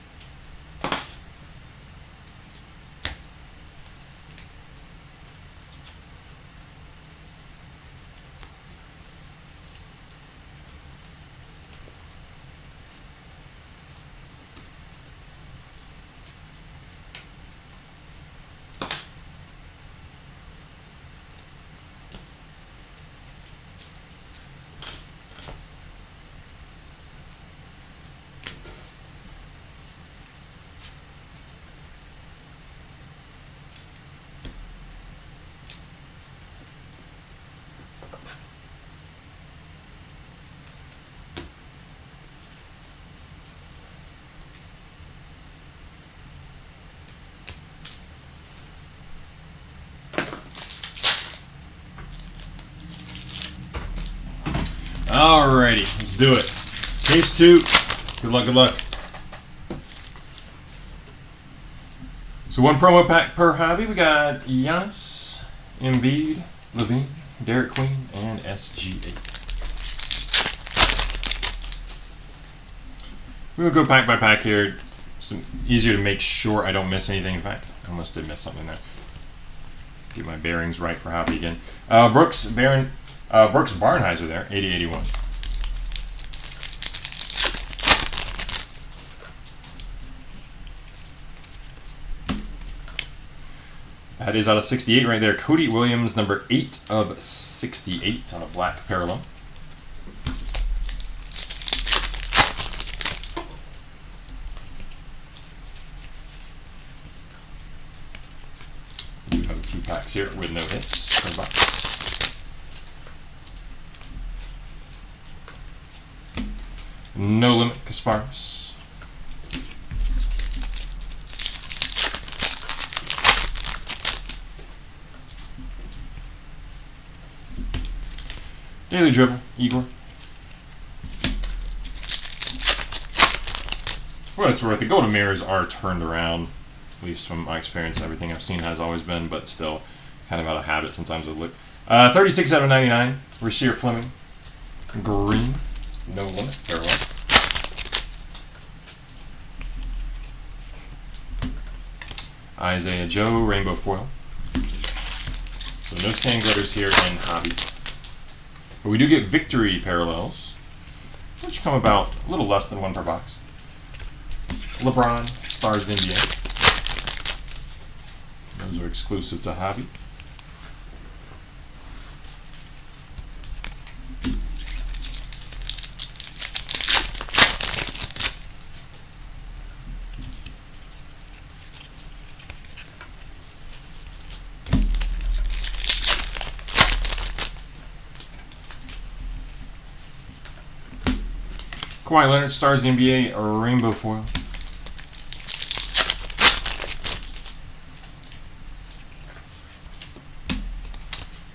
Alrighty, let's do it. Case 2. Good luck, good luck. So 1 promo pack per hobby. We got Giannis, Embiid, Levine, Derek Queen, and SGA. We'll go pack by pack here. It's easier to make sure I don't miss anything. In fact, I almost did miss something there. Get my bearings right for hobby again. Brooks Barnheiser there, 80-81. That is out of 68 right there. Cody Williams, number 8 of 68 on a black parallel. We have a few packs here with no hits per box. No Limit Kasparis. Daily Dribble, Igor. For what it's worth, the Golden Mirrors are turned around, at least from my experience. Everything I've seen has always been, but still kind of out of habit sometimes of look. 36 out of 99. Rasheer Fleming. Green. No Limit. Farewell. Isaiah Joe, Rainbow Foil. So no sand glitters here in hobby. But we do get victory parallels, which come about a little less than 1 per box. LeBron, Stars of the NBA. Those are exclusive to hobby. Kawhi Leonard, Stars of the NBA, Rainbow Foil.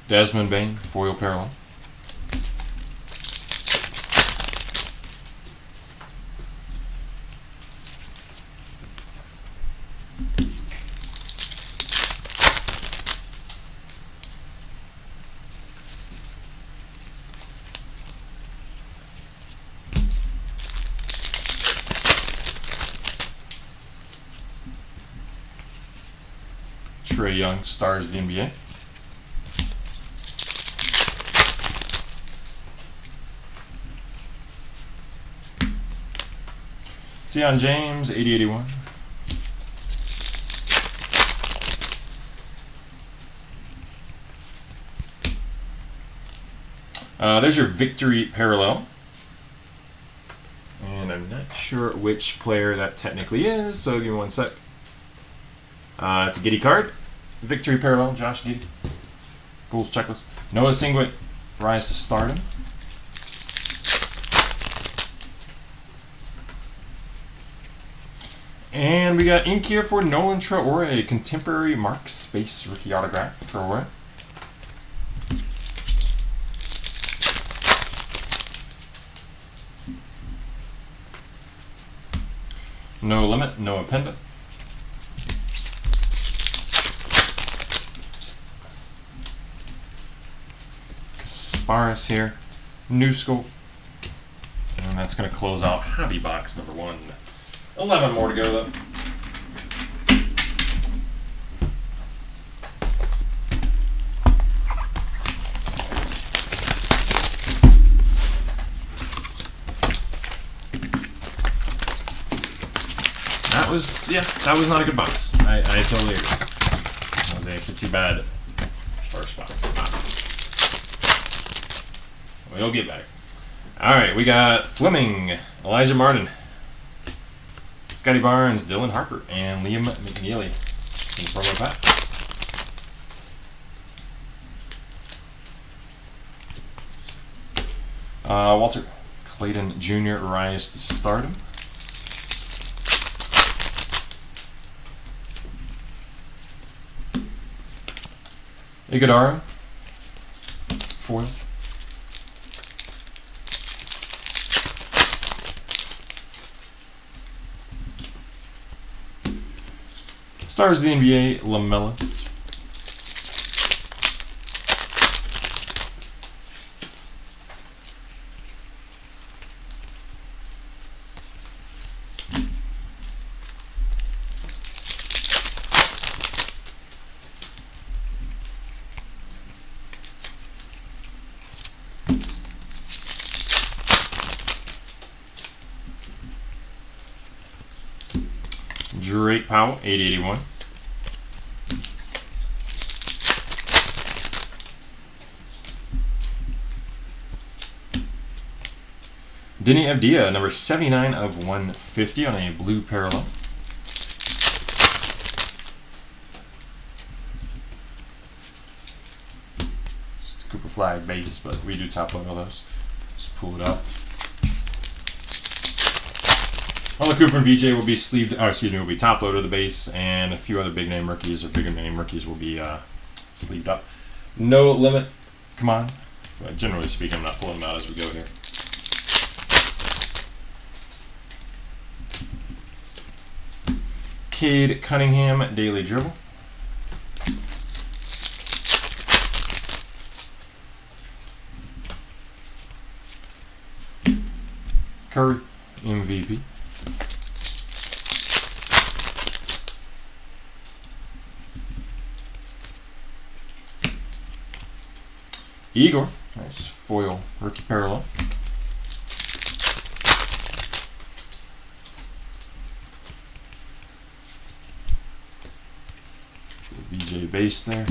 Desmond Bane, Foil Parallel. Trae Young, Stars of the NBA. Zion James, 80-81. There's your victory parallel. And I'm not sure which player that technically is, so give me 1 sec. It's a Giddey card. Victory parallel, Josh Giddey. Bulls checklist. Noah Singlet, Rise to Stardom. And we got ink here for Nolan Traore, contemporary Marks Space rookie autograph. Traore. No limit, no appendant. Kasparis here. New School. And that's going to close out hobby box number 1. 11 more to go though. That was not a good box. I totally agree. That was a pretty bad first box. We'll get better. Alright, we got Fleming, Elijah Martin, Scotty Barnes, Dylan Harper, and Liam McNeely in the promo pack. Walter Clayton Jr. rise to stardom. Iguodala, foil. Stars of the NBA, LaMelo. Drake Powell, 881. Denny Avdia, number 79 of 150 on a blue parallel. Just a Cooper Flag base, but we do top load all those. Just pull it up. All the Cooper and VJ will be sleeved, will be top loaded the base, and a few other big name rookies or bigger name rookies will be sleeved up. No limit, come on. But generally speaking, I'm not pulling them out as we go here. Cade Cunningham, Daily Dribble. Curry, MVP. Igor, nice foil rookie parallel. VJ base there.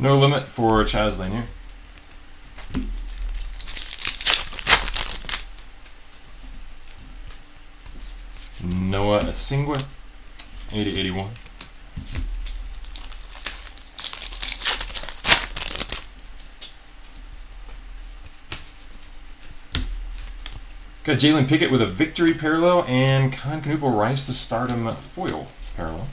No limit for Chaz Lanier. Noah Asingwa, 80-81. Got Jalen Pickett with a victory parallel and Con Knuppel rise to stardom foil parallel.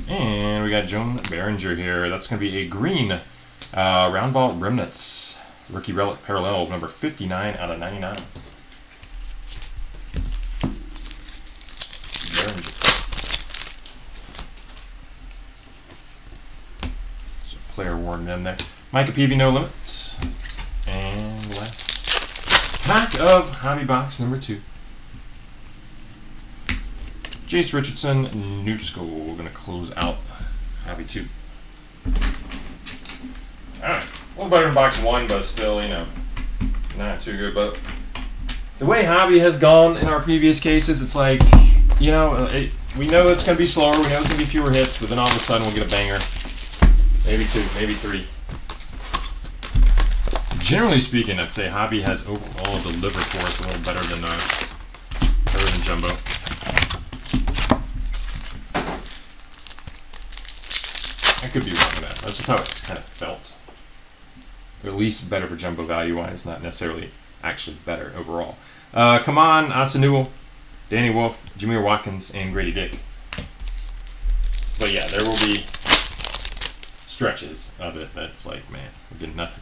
And we got Joan Behringer here. That's going to be a green round ball remnants rookie relic parallel of number 59 out of 99. Behringer. So player worn them there. Micah Peavy, no limits. And last pack of hobby box number 2. Jace Richardson, New School. We're going to close out Hobby 2. Alright. A little better than box 1, but still, you know, not too good. But the way Hobby has gone in our previous cases, it's like, you know, we know it's going to be slower. We know it's going to be fewer hits, but then all of a sudden we'll get a banger. Maybe 2, maybe 3. Generally speaking, I'd say Hobby has overall delivered for us a little better than Jumbo. I could be wrong with that. That's just how it's kind of felt. Or at least better for Jumbo value-wise, not necessarily actually better overall. Come on, Asanuel, Danny Wolf, Jameer Watkins, and Grady Dick. But yeah, there will be stretches of it that's like, man, we're getting nothing.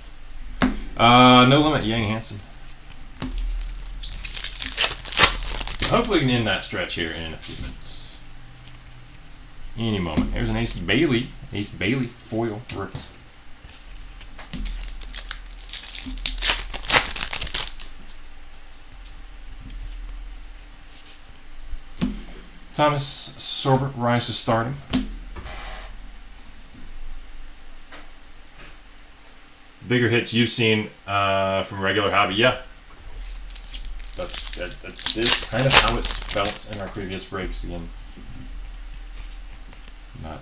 No limit, Yang Hansen. Hopefully we can end that stretch here in a few minutes. Any moment. There's an Ace Bailey. Ace Bailey foil rookie. Thomas Sorbert rise to stardom. Bigger hits you've seen from regular Hobby, yeah. That is kind of how it's felt in our previous breaks. Again, not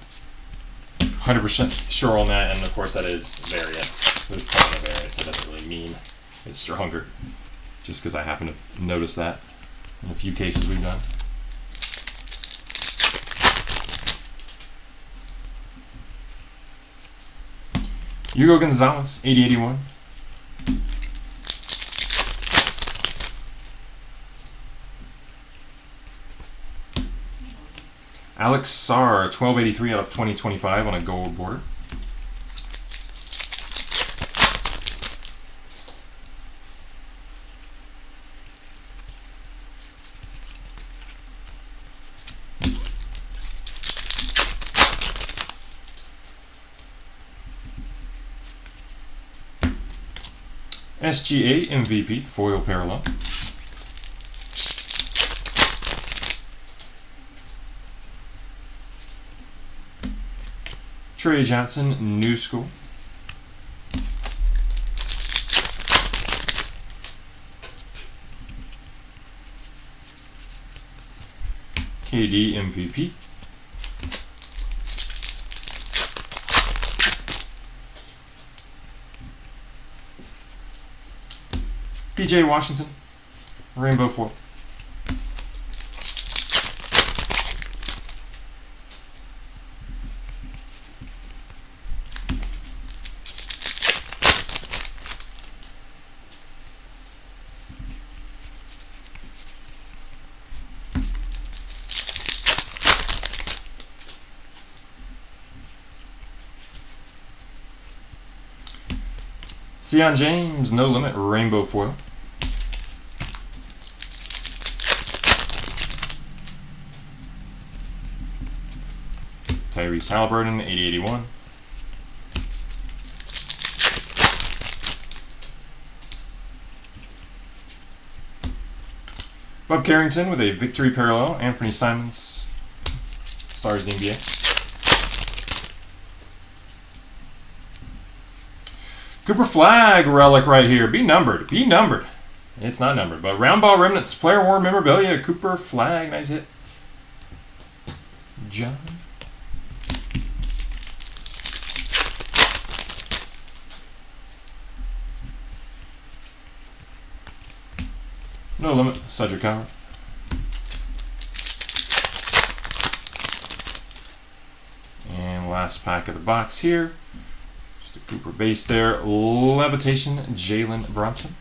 100% sure on that, and of course that is variance. There's plenty of variance. That doesn't really mean it's stronger, just because I happen to notice that in a few cases we've done. Hugo Gonzalez, 80-81. Alex Sarr, 1283 out of 2025 on a gold border. SGA MVP, foil parallel. Trey Johnson, new school. KD MVP. PJ Washington, rainbow foil. Sion James, no limit, rainbow foil. Tyrese Halliburton, 80-81. Bob Carrington with a victory parallel. Anthony Simons, Stars the NBA. Cooper Flag relic right here. Be numbered. Be numbered. It's not numbered, but round ball remnants, player worn memorabilia. Cooper Flag, nice hit. John. No limit, Cedric Howard. And last pack of the box here. Just a Cooper base there. Levitation, Jalen Brunson.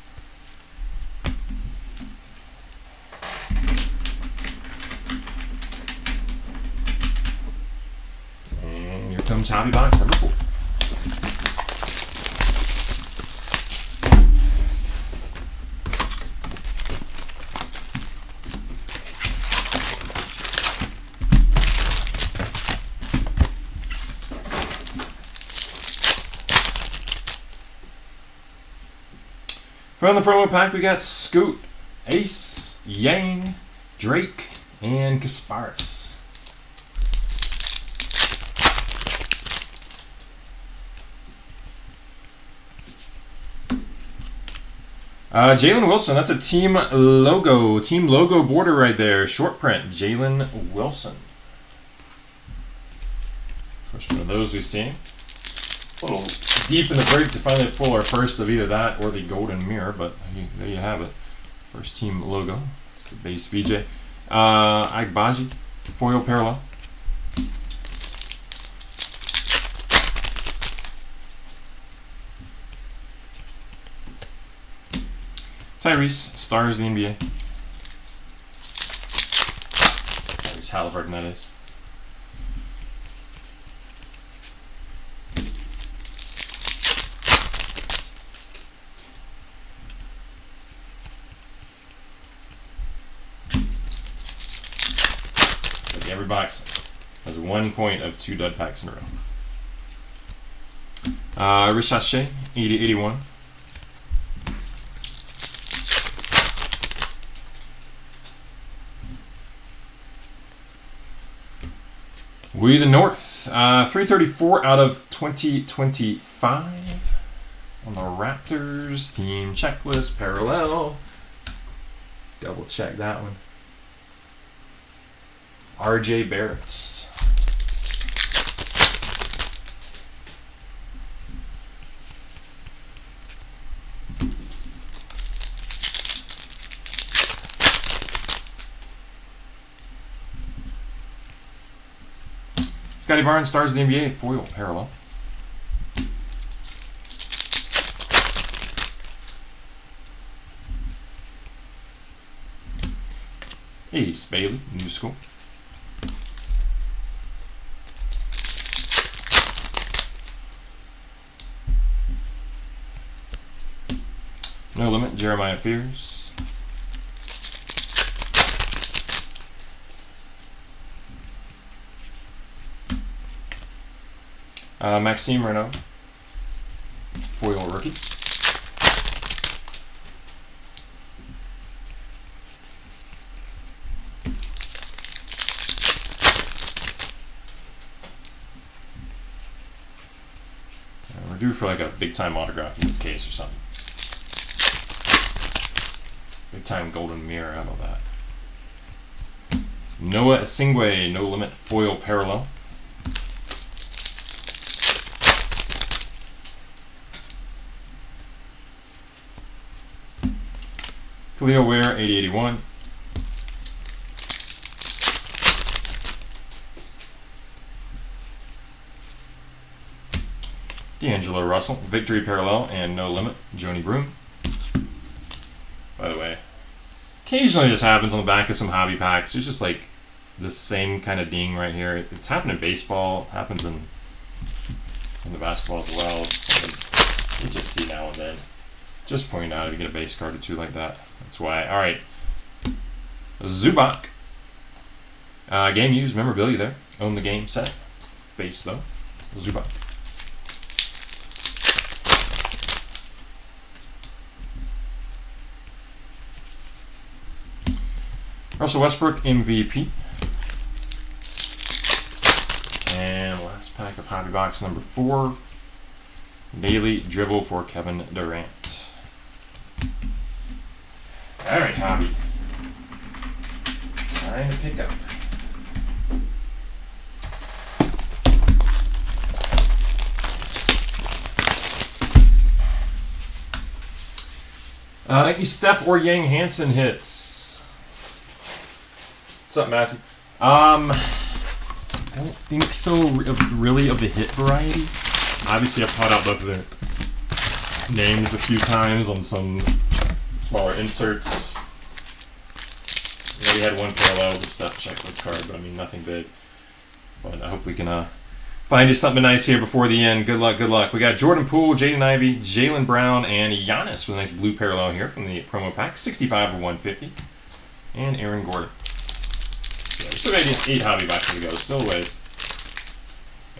And here comes Hobby box number 4. From the promo pack, we got Scoot, Ace, Yang, Drake, and Kasparis. Jalen Wilson, that's a team logo border right there. Short print, Jalen Wilson. First one of those we've seen. A little deep in the break to finally pull our first of either that or the golden mirror, but there you have it. First team logo. It's the base VJ. Agbaji, foil parallel. Tyrese, stars of the NBA. Tyrese Halliburton, that is. Like every box has 1 point of 2 dud packs in a row. Ricochet, 80-81. We the North, 334 out of 2025 on the Raptors team checklist parallel. Double check that one. RJ Barrett's. Scotty Barnes, stars of the NBA, foil parallel. Ace Bailey, new school. No limit, Jeremiah Fears. Maxime Renaud, foil rookie. We're due for like a big time autograph in this case or something. Big time golden mirror, how about that? Noah Singwe, no limit, foil parallel. Khalil Ware, 80-81. D'Angelo Russell, victory parallel and no limit, Joni Broom. By the way, occasionally this happens on the back of some hobby packs. There's just like this same kind of ding right here. It's happened in baseball, happens in the basketball as well. So you just see now and then. Just pointing out if you get a base card or two like that. That's why. All right. Zubac. Game used memorabilia there. Own the game set. Base though. Zubac. Russell Westbrook, MVP. And last pack of hobby box number 4. Daily dribble for Kevin Durant. All right, hobby. Time to pick up. Any Steph or Yang Hansen hits? What's up, Matthew? I don't think so. Really, of the hit variety. Obviously, I've caught out both of their names a few times on some smaller inserts. We had one parallel with the Steph checklist card, but I mean nothing big. But I hope we can find you something nice here before the end. Good luck, good luck. We got Jordan Poole, Jaden Ivey, Jaylen Brown, and Giannis with a nice blue parallel here from the promo pack, 65 of 150, and Aaron Gordon. Yeah, we still got 8 hobby boxes to go, still a ways.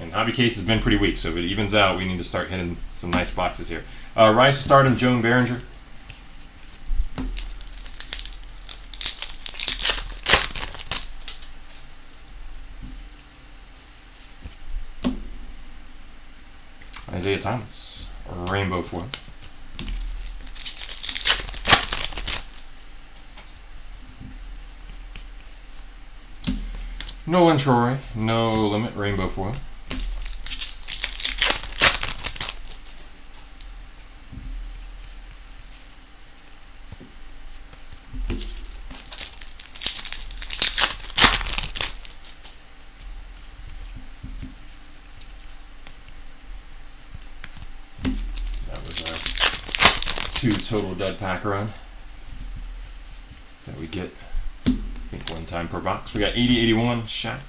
And hobby case has been pretty weak, so if it evens out, we need to start hitting some nice boxes here. Rise to Stardom, Joan Behringer. Isaiah Thomas, rainbow foil. Nolan Troy, no limit, rainbow foil. 2 total dud pack run that we get, I think, 1 time per box. We got 80-81 Shaq.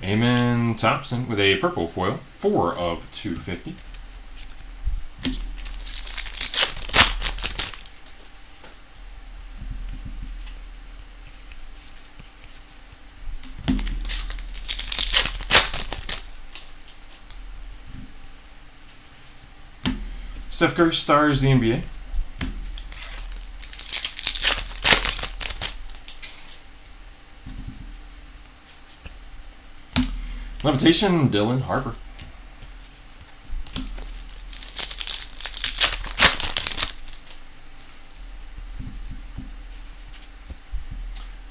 Amen Thompson with a purple foil, 4 of 250. Steph Curry stars the NBA. Levitation, Dylan Harper.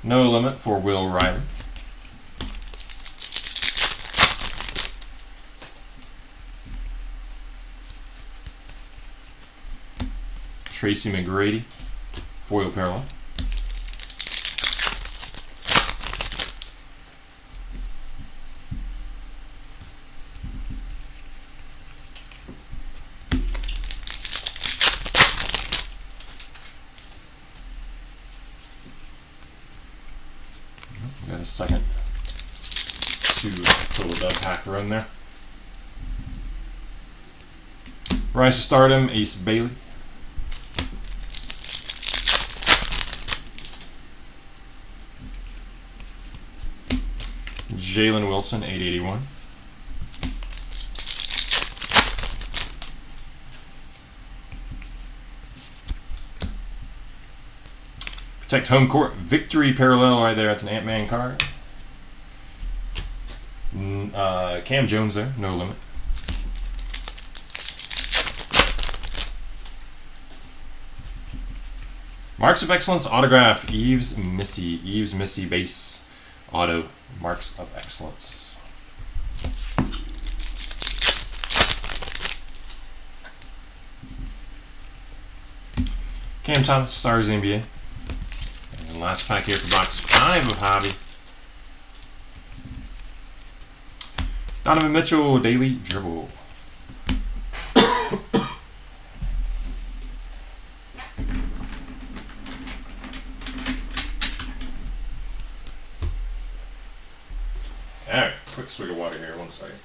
No limit for Will Riley. Tracy McGrady, foil parallel. We got a second 2 total dub pack run there. Rise to Stardom, Ace Bailey. Jalen Wilson, 881. Protect Home Court, Victory parallel right there. That's an Ant-Man card. Cam Jones there, no limit. Marks of Excellence autograph, Eves Missy base auto, Marks of Excellence. Cam Thomas stars the NBA. And last pack here for box 5 of Hobby. Donovan Mitchell, Daily Dribble. Alright, quick swig of water here, 1 second.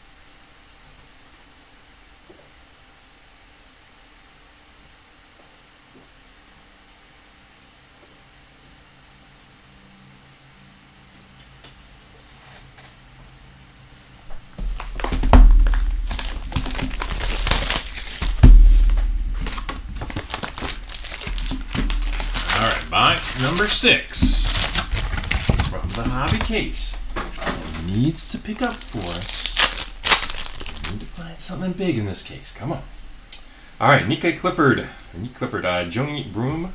Alright, box number 6 from the hobby case. Needs to pick up for us. We need to find something big in this case. Come on. All right, Nick Clifford, Joni Broom,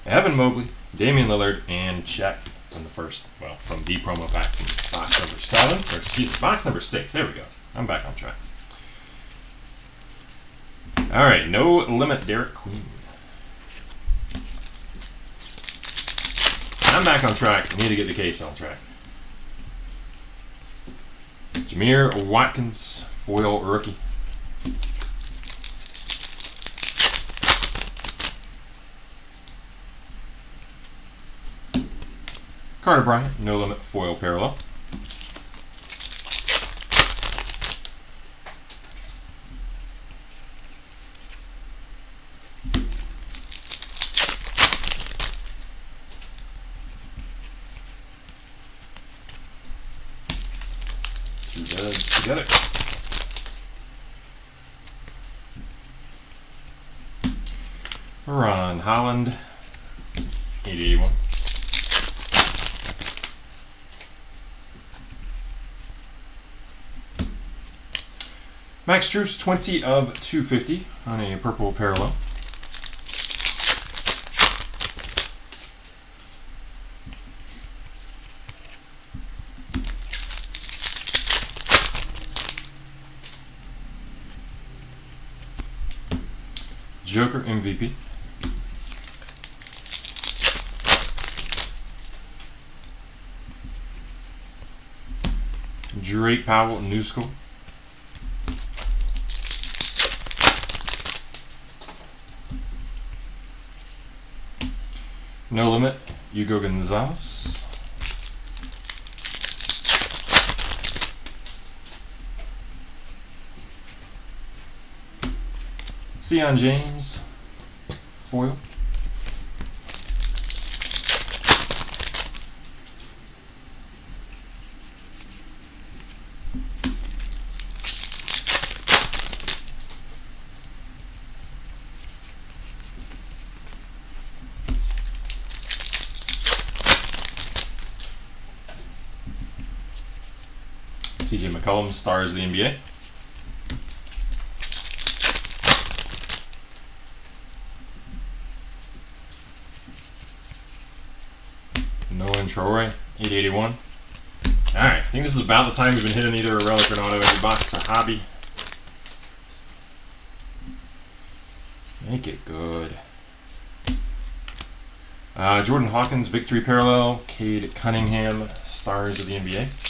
Evan Mobley, Damian Lillard, and Chet from the first, well, from the promo pack from box number 7, or excuse me, box number 6. There we go. I'm back on track. All right, no limit, Derek Queen. I'm back on track. I need to get the case on track. Jameer Watkins, foil rookie. Carter Bryant, no limit, foil parallel. Together. Ron Holland, 881. Max Strus, 20 of 250 on a purple parallel. Joker MVP. Drake Powell, New School. No Limit, Hugo Gonzalez. Sion James, foil. CJ McCollum, Stars of the NBA. Nolan Troy, 881. Alright, I think this is about the time we've been hitting either a relic or an auto every box or hobby. Make it good. Jordan Hawkins, Victory Parallel. Cade Cunningham, Stars of the NBA.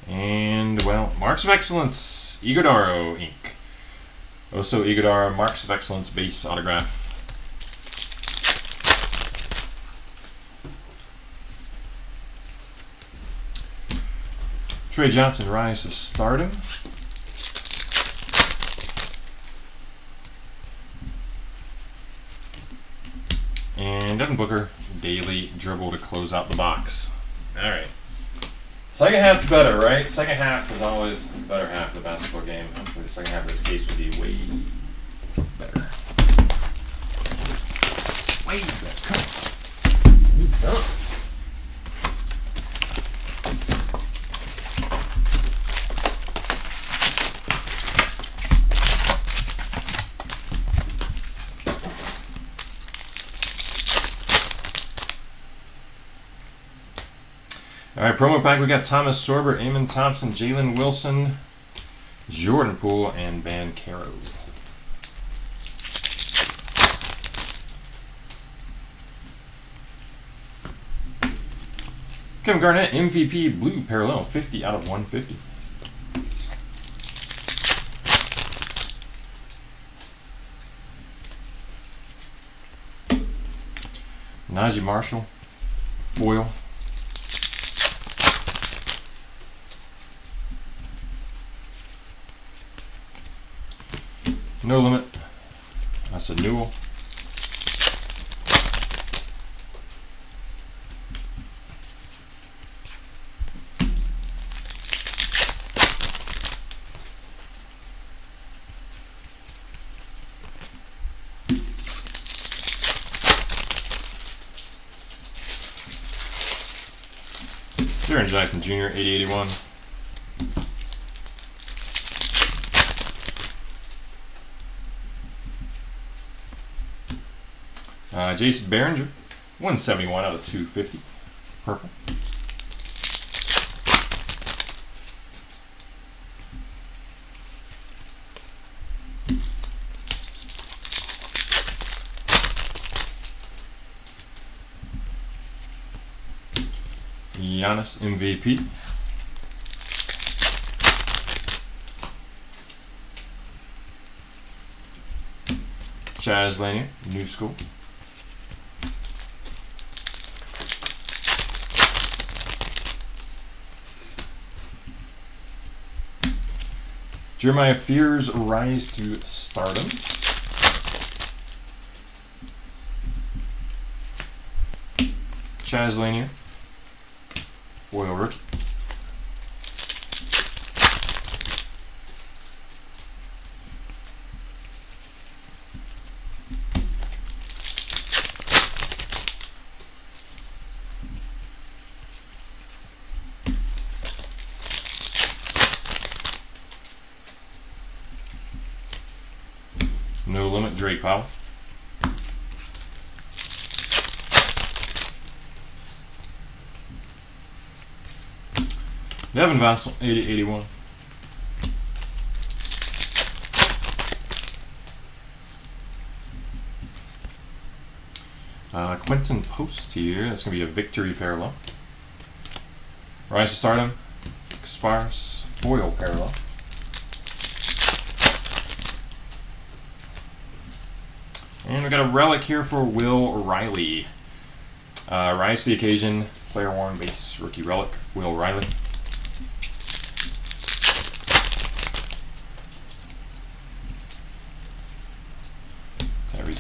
And, well, Marks of Excellence, Iguodaro, Inc. Oso Iguodaro, Marks of Excellence, base autograph. Trey Johnson, Rise to Stardom. And Devin Booker, Daily Dribble to close out the box. All right. Second half's better, right? Second half is always the better half of the basketball game. Hopefully the second half of this case will be way better. Way better. Come on. Need some. All right, promo pack, we got Thomas Sorber, Eamon Thompson, Jalen Wilson, Jordan Poole, and Banchero. Kevin Garnett, MVP, Blue Parallel, 50 out of 150. Najee Marshall, foil. No Limit, that's a Newell. Jaren Jackson Jr., 8081. Jason Behringer, 171 out of 250. Purple. Giannis MVP. Chaz Lanier, New School. Jeremiah Fears, Rise to Stardom. Chaz Lanier, foil rookie. No Limit, Drake Powell. Devin Vassell, 8081. Quentin Post here. That's going to be a victory parallel. Rise to Stardom. Expires foil parallel. And we got a relic here for Will Riley. Rise to the occasion. Player worn base rookie relic. Will Riley.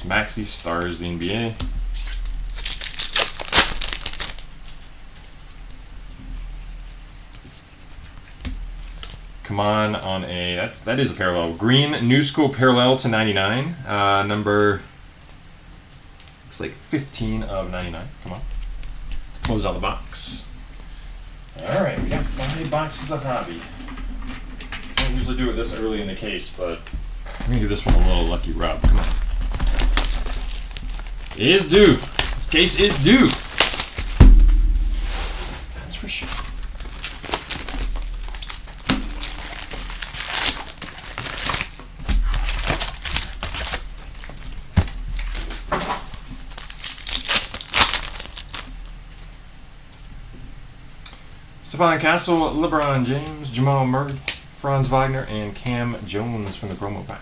Maxi stars the NBA. Come on a that is a parallel. Green New School parallel to 99. Number looks like 15 of 99. Come on. Close out the box. Alright, we got 5 boxes of hobby. I don't usually do it this early in the case, but I'm gonna give this one a little lucky rub. Come on. It is due. This case is due. That's for sure. Stephon Castle, LeBron James, Jamal Murray, Franz Wagner, and Cam Jones from the promo pack.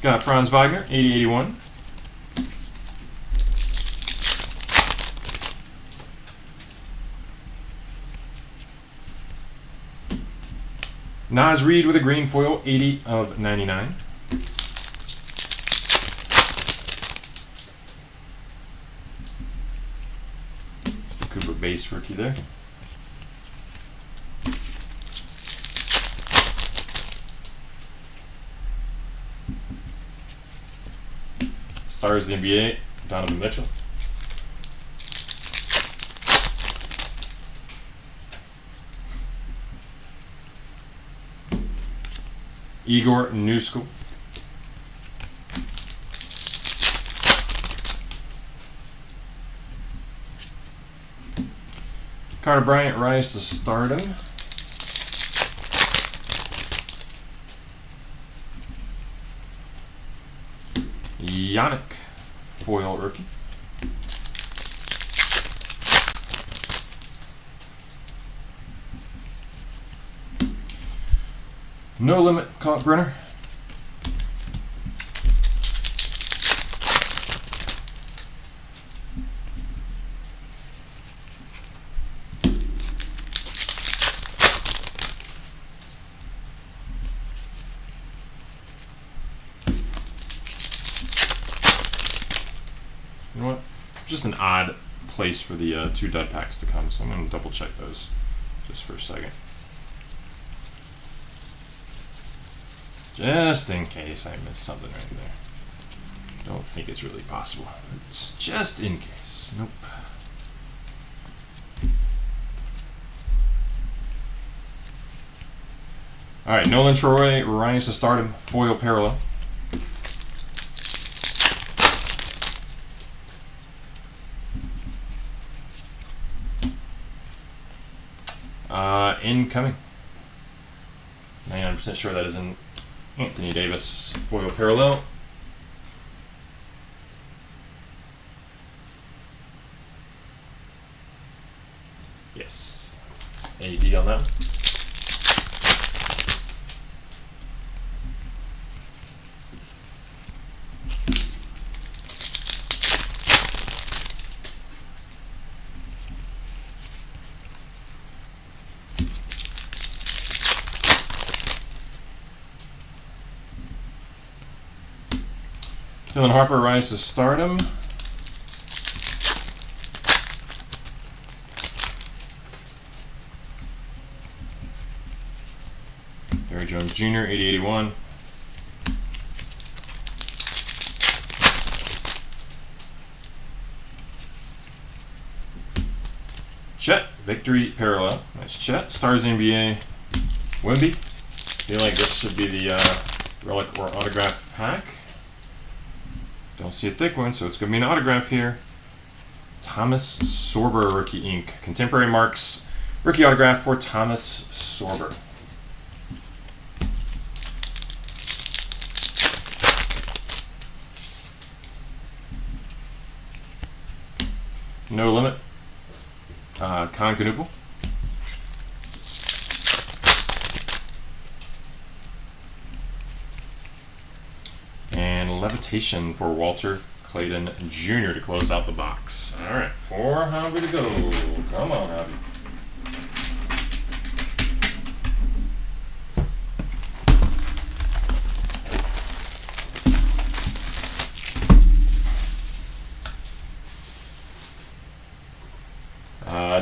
Got Franz Wagner, 80-81. Naz Reid with a green foil, 80 of 99. It's the Cooper base rookie there. Stars the NBA, Donovan Mitchell. Igor New School. Carter Bryant, Rise to Stardom. Yannick, foil rookie. No Limit, Kalkbrenner. You know what? Just an odd place for the 2 dud packs to come, so I'm going to double check those just for a second. Just in case I missed something right there. Don't think it's really possible. It's just in case. Nope. Alright, Nolan Troy, Rise to Stardom, foil parallel. Incoming. 99% sure that is an Anthony Davis foil parallel. Yes. AD on that one. Dylan Harper, Rise to Stardom. Derrick Jones Jr., 80-81. Chet, Victory Parallel. Nice Chet. Stars NBA. Wemby. Feel like this should be the relic or autograph pack. Don't see a thick one, so it's going to be an autograph here. Thomas Sorber, rookie ink. Contemporary marks, Rookie autograph for Thomas Sorber. No limit. Con. And Levitation for Walter Clayton Jr. to close out the box. All right, 4 hobby to go. Come on, hobby.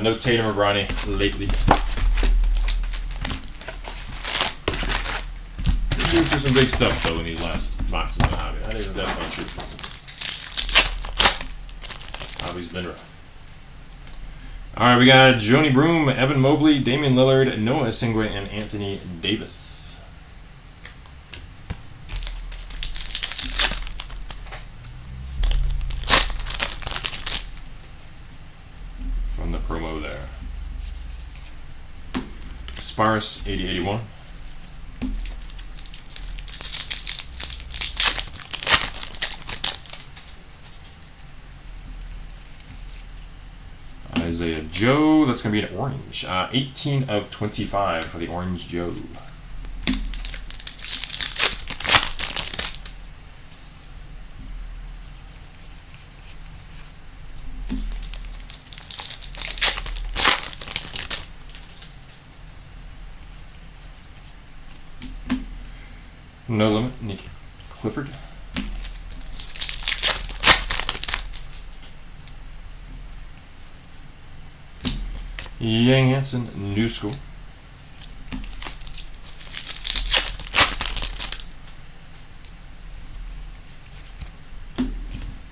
No Tatum or Bronny lately. Due for some big stuff though in these last boxes of hobby. That is definitely true. Hobby's been rough. All right, we got Joni Broom, Evan Mobley, Damian Lillard, Noah Singwe, and Anthony Davis. From the promo there. Sparse 8081. Isaiah Joe, that's going to be an orange. 18 of 25 for the Orange Joe. No limit, Nick Clifford. Yang Hansen, New School.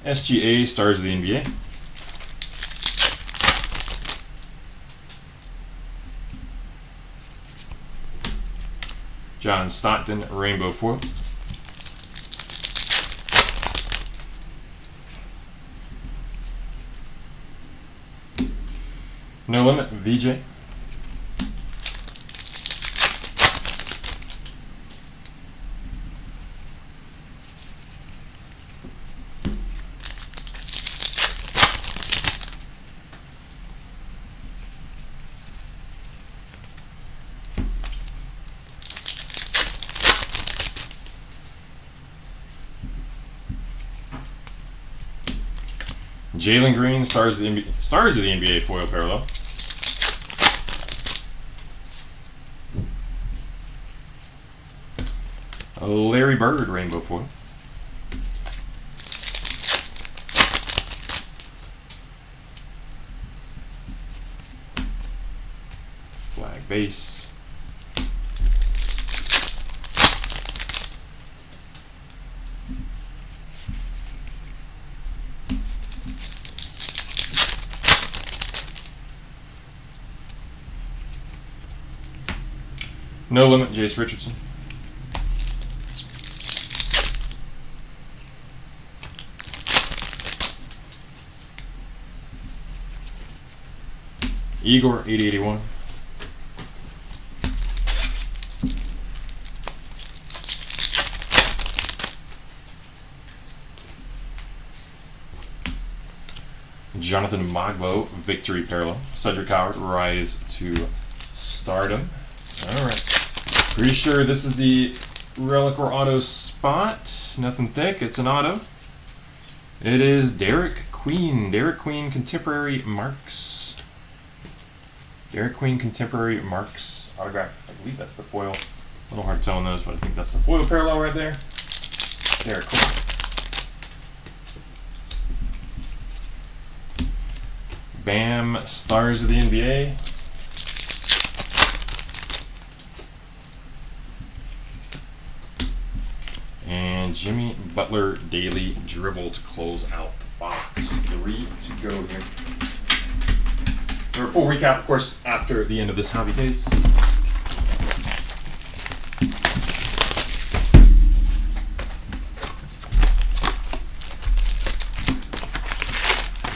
SGA, Stars of the NBA. John Stockton, Rainbow Foil. No limit, VJ. Jalen Green, Stars of the NBA foil parallel. Larry Bird, Rainbow foil. Flag base. No limit, Jace Richardson. Igor, 8081. Jonathan Magbo, Victory Parallel. Cedric Howard, Rise to Stardom. All right. Pretty sure this is the Relic or Auto spot. Nothing thick. It's an auto. It is Derek Queen. Derek Queen, Contemporary Marks. Derek Queen, Contemporary Marks autograph. I believe that's the foil. A little hard telling those, but I think that's the foil parallel right there. Derek Queen. Bam, Stars of the NBA. And Jimmy Butler Daily Dribble to close out the box. 3 to go here. For a full recap, of course, after the end of this hobby case.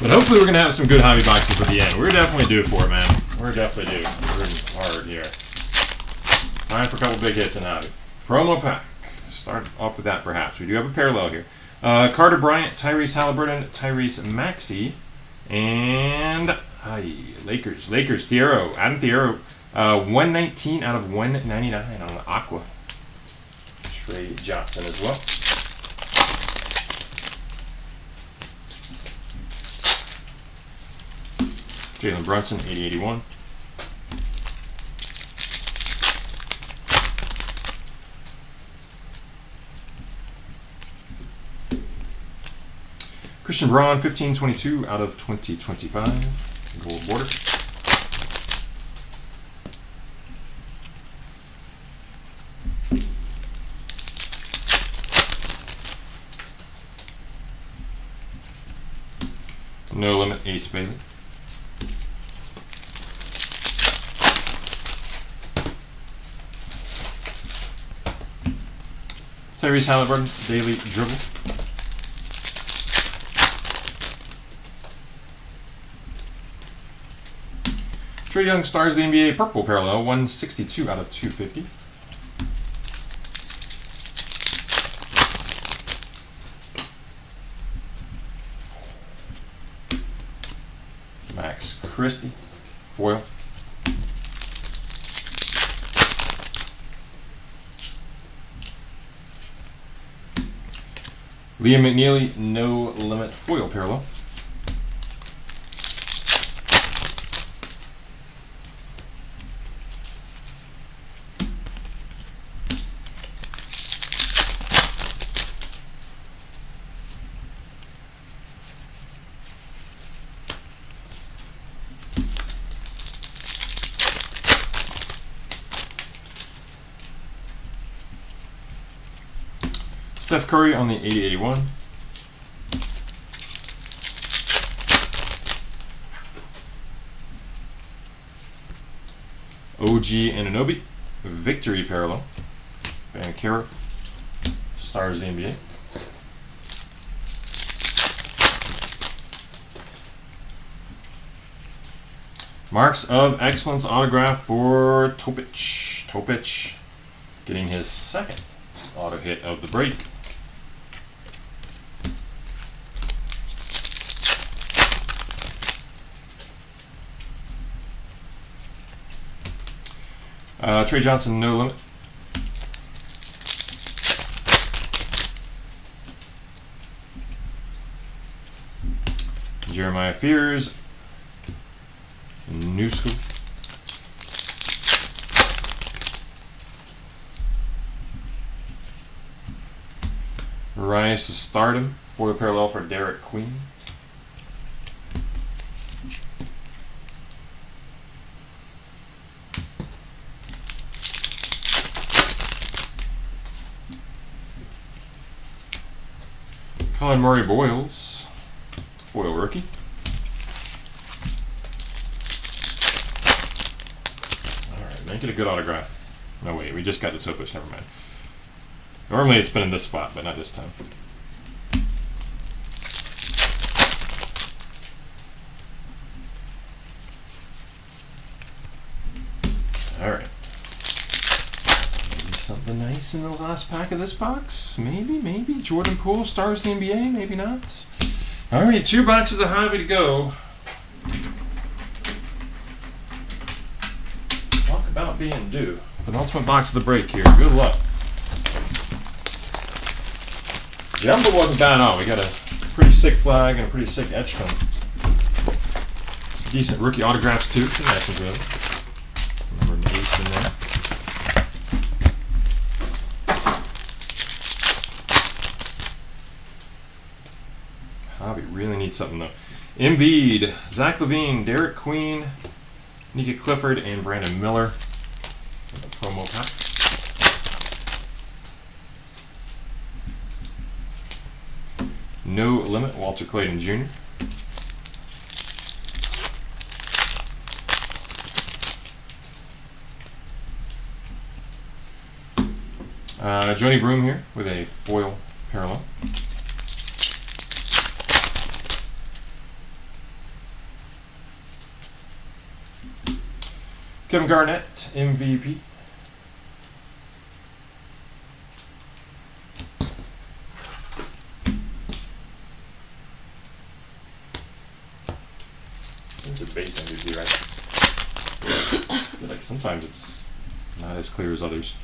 But hopefully we're going to have some good hobby boxes at the end. We're definitely due for it, man. We're definitely due. We're riding hard here. Time for a couple big hits in hobby. Promo pack. Start off with that, perhaps. We do have a parallel here. Carter Bryant, Tyrese Halliburton, Tyrese Maxey, and Lakers. Thiero. Adam Thiero. 119 out of 199 on the Aqua. Trey Johnson as well. Jalen Brunson, 80-81. Christian Braun, 15-22 out of 2025. Gold border. No limit, Ace Bailey. Tyrese Halliburton, Daily Dribble. Trae Young, Stars of the NBA, Purple Parallel, 162 out of 250. Max Christie, foil. Liam McNeely, No Limit, foil parallel. Steph Curry on the 80-81. OG Anunoby, Victory Parallel. Banchero, Stars of the NBA. Marks of Excellence autograph for Topic. Getting his second auto hit of the break. Trey Johnson, No Limit. Jeremiah Fears, New School. Rise to Stardom, foil parallel for Derek Queen. Colin Murray Boyles, foil rookie. Alright, make it a good autograph. No, wait, we just got the Topic, never mind. Normally it's been in this spot, but not this time. Alright. Maybe something nice in the last pack of this box. Maybe. Jordan Poole, Stars of the NBA, maybe not. Alright, 2 boxes of hobby to go. Talk about being due. Penultimate box of the break here. Good luck. The number wasn't bad at all. We got a pretty sick flag and a pretty sick etch cone. Some decent rookie autographs too. Nice and good. Remember an ace in there. Hobby really needs something though. Embiid, Zach LaVine, Derek Queen, Nika Clifford, and Brandon Miller for the promo pack. No Limit, Walter Clayton Jr. Joni Broom here with a foil parallel. Kevin Garnett, MVP. It's a base MVP, right? I feel like sometimes it's not as clear as others.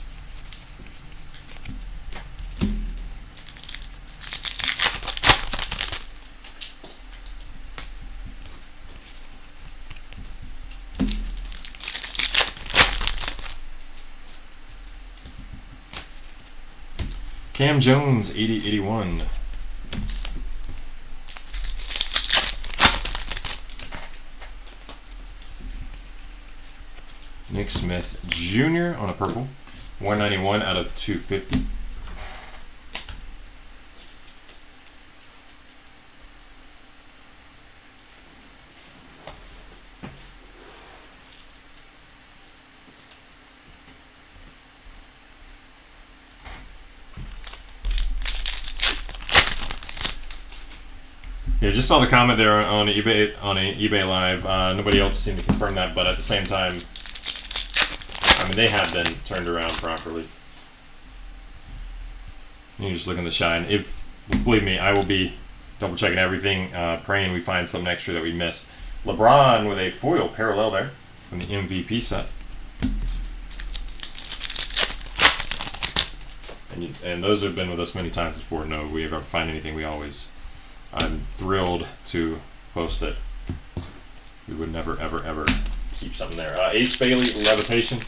Cam Jones, 80-81. Nick Smith Jr. on a purple. 191 out of 250. Yeah, just saw the comment there on eBay Live. Nobody else seemed to confirm that, but at the same time, I mean, they have been turned around properly. You just look in the shine. If, believe me, I will be double checking everything, praying we find something extra that we missed. LeBron with a foil parallel there from the MVP set. And those who have been with us many times before know we ever find anything, I'm thrilled to post it. We would never, ever, ever keep something there. Ace Bailey, Levitation.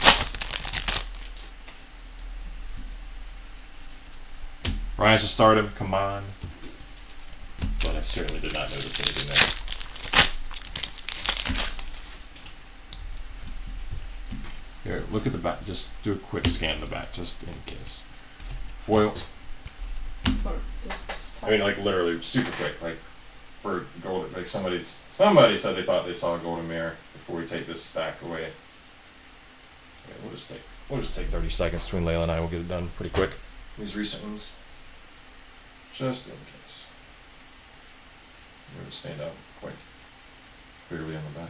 Rise to Stardom, come on. But I certainly did not notice anything there. Here, look at the back. Just do a quick scan of the back, just in case. Foil. I mean, like literally super quick. Like for gold, like somebody said they thought they saw a golden mirror before we take this stack away. Okay, we'll just take 30 seconds between Layla and I. We'll get it done pretty quick. These recent ones, just in case. They would stand out quite clearly on the back.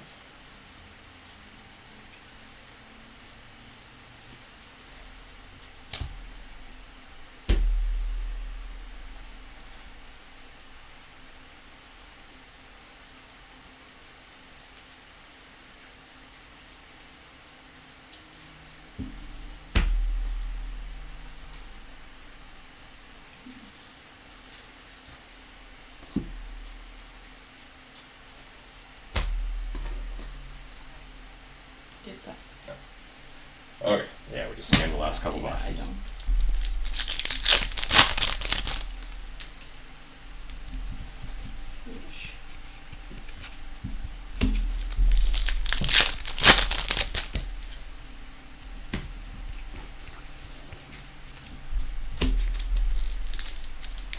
Okay, yeah, we just scanned the last couple boxes.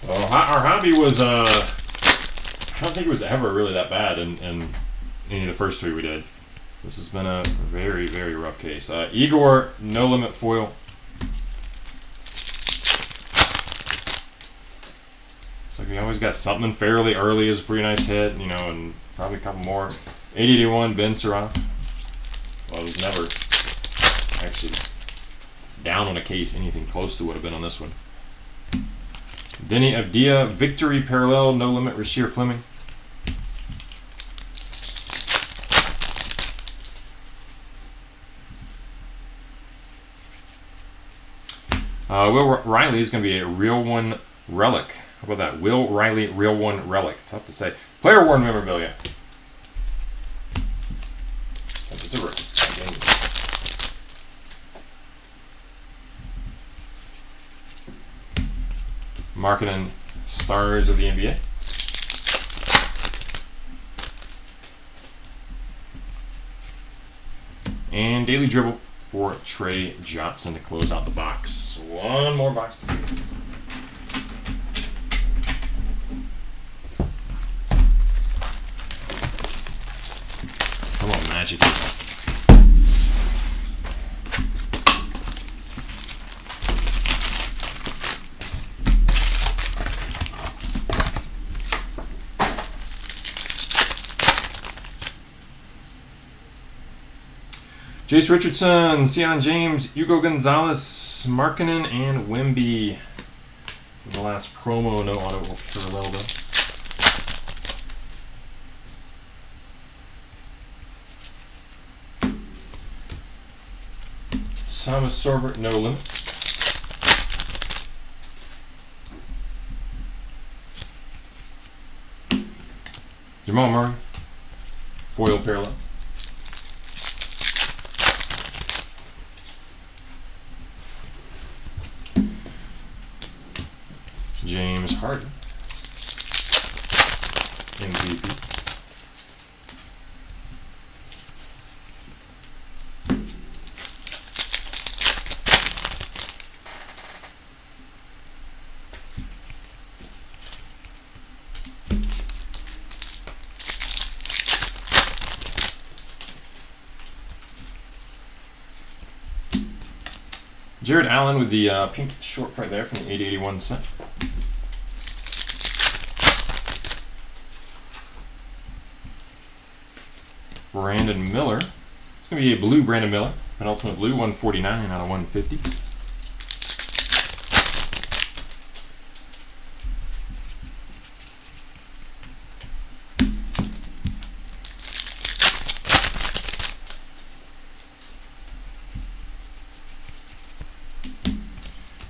Well, our hobby was, I don't think it was ever really that bad in any of the first three we did. This has been a very, very rough case. Igor, No Limit Foil. So we always got something fairly early is a pretty nice hit, you know, and probably a couple more. 80-81, Ben Suraf. Well, it was never actually down on a case anything close to what have been on this one. Denny Avdia, Victory Parallel, No Limit, Rasheer Fleming. Will Riley is going to be a Real One Relic. How about that? Will Riley, Real One Relic. Tough to say. Player worn memorabilia. It's a rookie. Marketing stars of the NBA. And Daily Dribble for Trey Johnson to close out the box. One more box to do. Come on, Magic. Jace Richardson, Sion James, Hugo Gonzalez, Markkanen, and Wemby. The last promo, no auto parallel though. Thomas Sorbert, no limit. Jamal Murray, foil parallel. James Harden, MVP. Jared Allen with the pink short print there from the 881 set. Brandon Miller. It's going to be a blue Brandon Miller. Penultimate blue, 149 out of 150.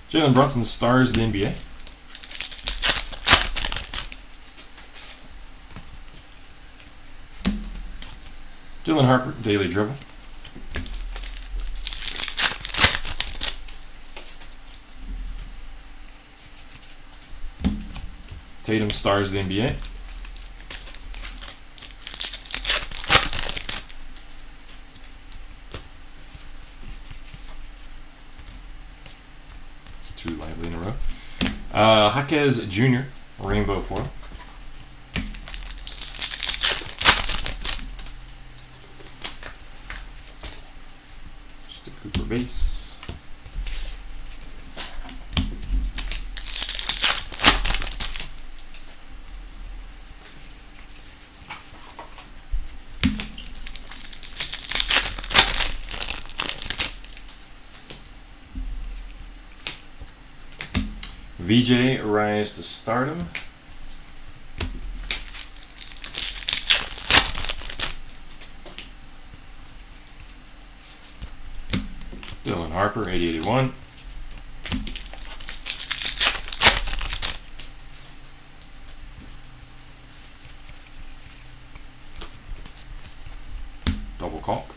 Jalen Brunson, Stars of the NBA. Dylan Harper, Daily Dribble. Tatum, Stars of the NBA. It's too lively in a row. Jaquez Jr., Rainbow foil. Just a Cooper base. VJ, Rise to Stardom. Dylan Harper, 8081. Double caulk.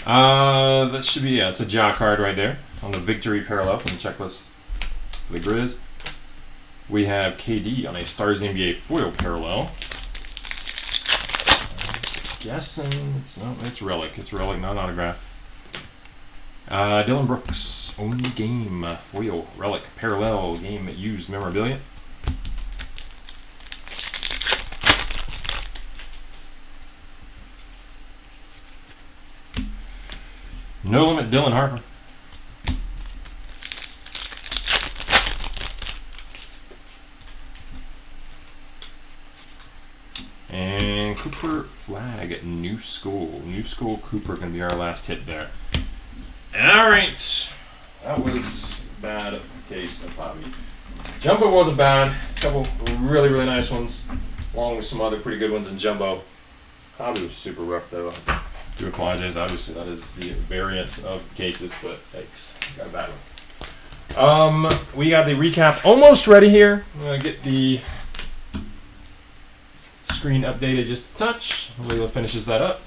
That should be, yeah, it's a Ja card right there on the victory parallel from the checklist for the Grizz. We have KD on a Stars NBA foil parallel. Guessing it's relic. It's relic, not autograph. Dylan Brooks, only game foil relic parallel game used memorabilia. No limit, Dylan Harper. And Cooper Flag, New School. New School Cooper going to be our last hit there. All right. That was a bad case of hobby. Jumbo wasn't bad. A couple really, really nice ones, along with some other pretty good ones in Jumbo. Hobby was super rough, though. I do apologize. Obviously, that is the variance of cases, but thanks. Got a bad one. We got the recap almost ready here. I'm going to get the screen updated just a touch. Leila finishes that up.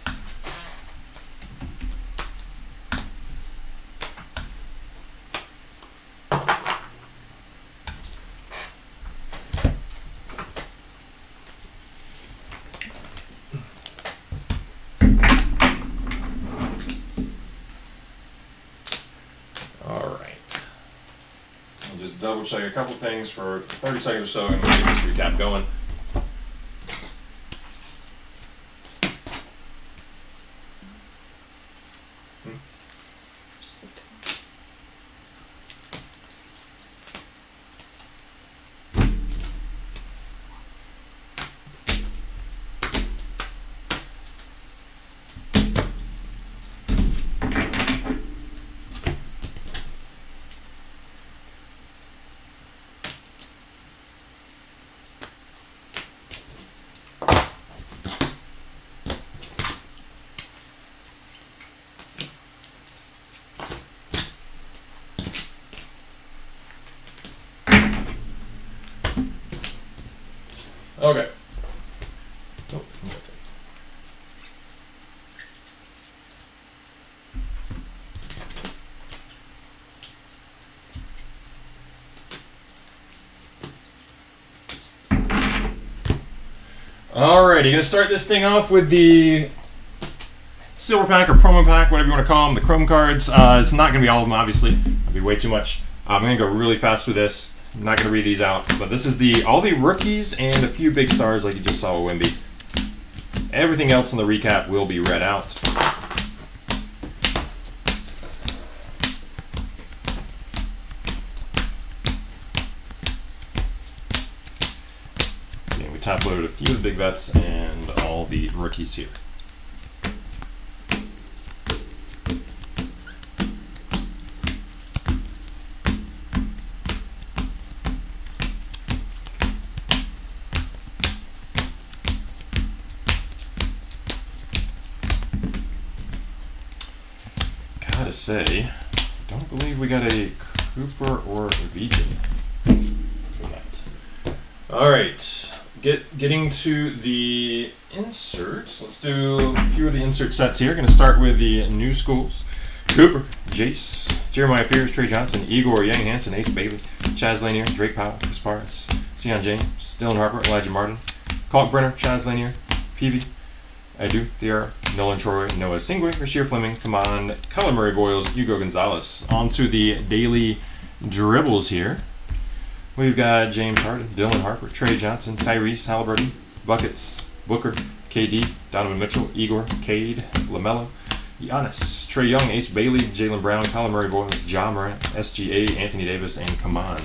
All right. I'll just double check a couple things for 30 seconds or so and we'll get this recap going. Okay. Oh, Alright, you're going to start this thing off with the silver pack or promo pack, whatever you want to call them, the chrome cards. It's not going to be all of them, obviously. That'd be way too much. I'm going to go really fast through this. I'm not going to read these out, but this is all the rookies and a few big stars like you just saw with Wemby. Everything else in the recap will be read out. Top loaded a few of the big vets and all the rookies here. Gotta say, don't believe we got a Cooper or VJ. All right. Getting to the inserts, let's do a few of the insert sets here. Going to start with the new schools. Cooper, Jace, Jeremiah Fears, Trey Johnson, Igor, Yang Hansen, Ace Bailey, Chaz Lanier, Drake Powell, Kasparis, Sion James, Dylan Harper, Elijah Martin, Kalkbrenner, Chaz Lanier, Peavy, Edu, Thierra, Nolan Troy, Noah Singway, Rasheer Fleming, Kaman, Cullen Murray Boyles, Hugo Gonzalez. On to the daily dribbles here. We've got James Harden, Dylan Harper, Trey Johnson, Tyrese Halliburton, Buckets, Booker, KD, Donovan Mitchell, Igor, Cade, LaMelo, Giannis, Trey Young, Ace Bailey, Jaylen Brown, Colin Murray Boyles, Ja Morant, SGA, Anthony Davis, and Kaman.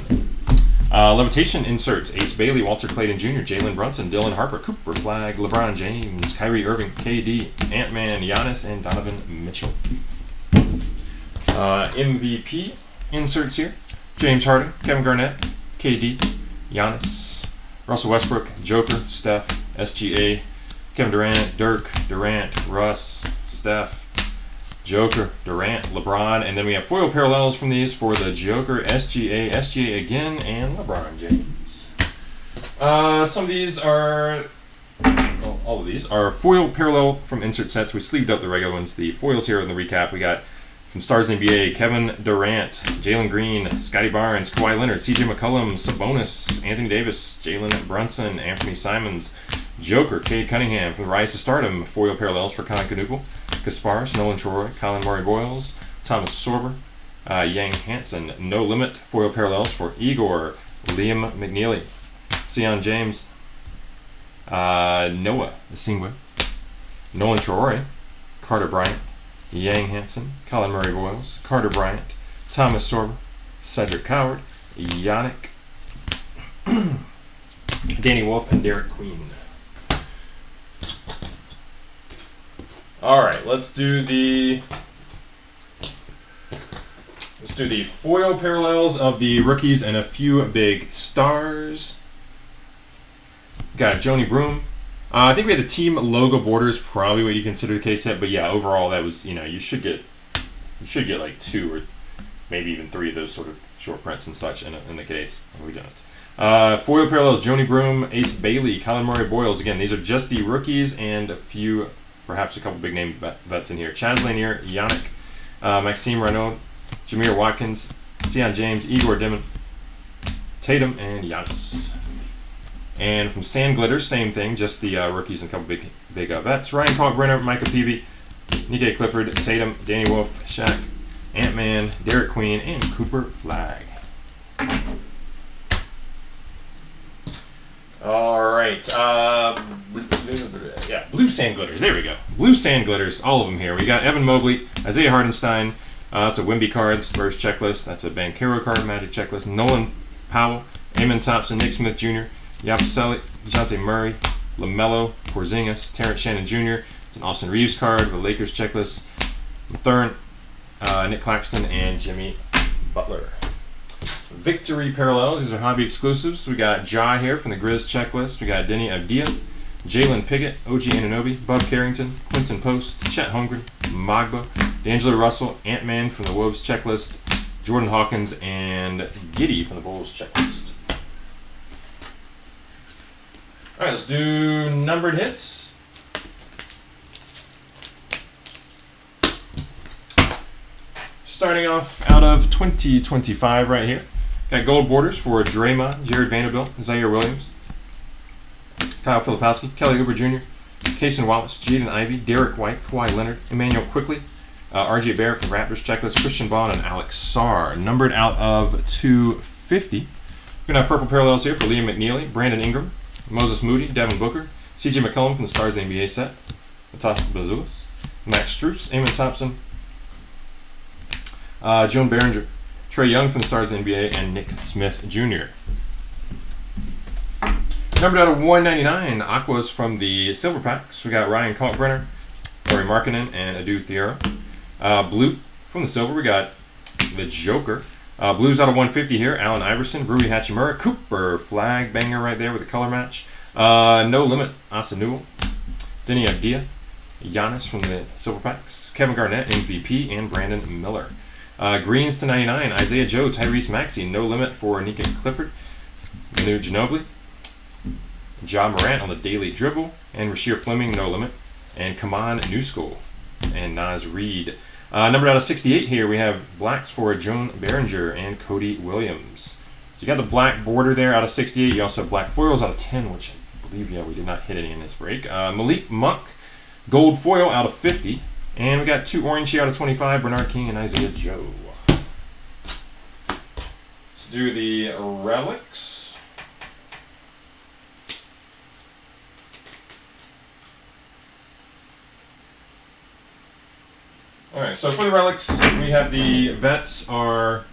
Levitation inserts: Ace Bailey, Walter Clayton Jr., Jalen Brunson, Dylan Harper, Cooper Flag, LeBron James, Kyrie Irving, KD, Ant-Man, Giannis, and Donovan Mitchell. MVP inserts here: James Harden, Kevin Garnett, KD, Giannis, Russell Westbrook, Joker, Steph, SGA, Kevin Durant, Dirk, Durant, Russ, Steph, Joker, Durant, LeBron, and then we have foil parallels from these for the Joker, SGA, SGA again, and LeBron James. Some of these are, well, all of these are foil parallel from insert sets. We sleeved up the regular ones. The foils here in the recap, we got from Stars in the NBA, Kevin Durant, Jalen Green, Scotty Barnes, Kawhi Leonard, CJ McCollum, Sabonis, Anthony Davis, Jalen Brunson, Anthony Simons, Joker, Cade Cunningham. From the Rise to Stardom, foil parallels for Colin Knuble, Kasparis, Nolan Troy, Colin Murray Boyles, Thomas Sorber, Yang Hansen. No Limit, foil parallels for Igor, Liam McNeely, Sion James, Noah Singway, Nolan Troy, Carter Bryant, Yang Hansen, Colin Murray Boyles, Carter Bryant, Thomas Sorber, Cedric Coward, Yannick, Danny Wolf, and Derek Queen. All right, let's do the foil parallels of the rookies and a few big stars. Got Joni Broom. I think we had the team logo borders, probably what you consider the case set, but yeah, overall that was, you should get like 2 or maybe even 3 of those sort of short prints and such in the case. We don't. Foil parallels: Joni Broom, Ace Bailey, Colin Murray Boyles. Again, these are just the rookies and a few, perhaps a couple big name vets in here. Chaz Lanier, Yannick, Maxime Renaud, Jameer Watkins, Sion James, Igor Dimon, Tatum, and Giannis. And from Sand Glitters, same thing, just the rookies and a couple big vets. Ryan Kalkbrenner, Micah Peavy, Nikkei Clifford, Tatum, Danny Wolf, Shaq, Ant-Man, Derek Queen, and Cooper Flag. All right. Blue Sand Glitters. There we go. Blue Sand Glitters, all of them here. We got Evan Mobley, Isaiah Hardenstein. That's a Wemby card, Spurs checklist. That's a Banchero card, Magic checklist. Nolan Powell, Amon Thompson, Nick Smith Jr., Yabusele, DeJounte Murray, LaMelo, Porzingis, Terrence Shannon Jr. It's an Austin Reeves card, the Lakers checklist. Mathurin, Nick Claxton, and Jimmy Butler. Victory parallels. These are hobby exclusives. We got Ja here from the Grizz checklist. We got Denny Avdia, Jalen Pickett, OG Anunoby, Bub Carrington, Quinton Post, Chet Holmgren, Magba, D'Angelo Russell, Ant-Man from the Wolves checklist, Jordan Hawkins, and Giddey from the Bulls checklist. All right, let's do numbered hits. Starting off out of 2025 right here. Got gold borders for Draymond, Jared Vanderbilt, Zaire Williams, Kyle Filipowski, Kelly Oubre Jr., Kaysen Wallace, Jaden Ivey, Derek White, Kawhi Leonard, Emmanuel Quickley, RJ Barrett from Raptors Checklist, Christian Bond, and Alex Sarr. Numbered out of 250. We're going to have purple parallels here for Liam McNeely, Brandon Ingram, Moses Moody, Devin Booker, CJ McCollum from the Stars of the NBA set, Matas Bazulis, Max Strus, Eamon Thompson, Joan Behringer, Trae Young from the Stars of the NBA, and Nick Smith Jr. Numbered out of 199, Aquas from the Silver Packs. We got Ryan Kalkbrenner, Corey Markkinen, and Adu Thiero. Blue from the Silver, we got the Joker. Blues out of 150 here, Allen Iverson, Rui Hachimura, Cooper, flag banger right there with the color match. No Limit, Asa Newell, Denny Abdia, Giannis from the Silver Packs, Kevin Garnett, MVP, and Brandon Miller. Greens to 99, Isaiah Joe, Tyrese Maxey, No Limit for Nika Clifford, Manu Ginobili, Ja Morant on the daily dribble, and Rasheer Fleming, No Limit, and Kaman Newschool, and Naz Reid. Numbered out of 68 here, we have blacks for Joan Behringer and Cody Williams. So you got the black border there out of 68. You also have black foils out of 10, which I believe, we did not hit any in this break. Malik Monk, gold foil out of 50. And we got 2 orange here out of 25, Bernard King and Isaiah Joe. Let's do the relics. All right, so for the relics, we have the vets are.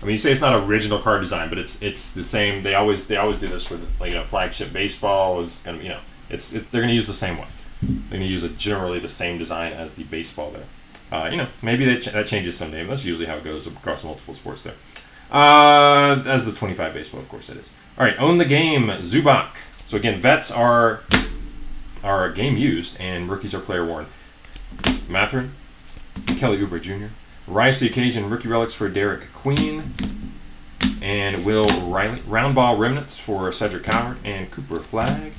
I mean, you say it's not original card design, but it's the same. They always do this with, like, Flagship Baseball is gonna, they're gonna use the same one. They're gonna use generally the same design as the baseball there. Maybe that changes someday, but that's usually how it goes across multiple sports there. As the 25 baseball, of course, it is. All right, Own the Game, Zubac. So again, vets are game used, and rookies are player worn. Mathurin, Kelly Oubre Jr., Rise to the Occasion rookie relics for Derek Queen, and Will Riley. Round Ball Remnants for Cedric Coward and Cooper Flag.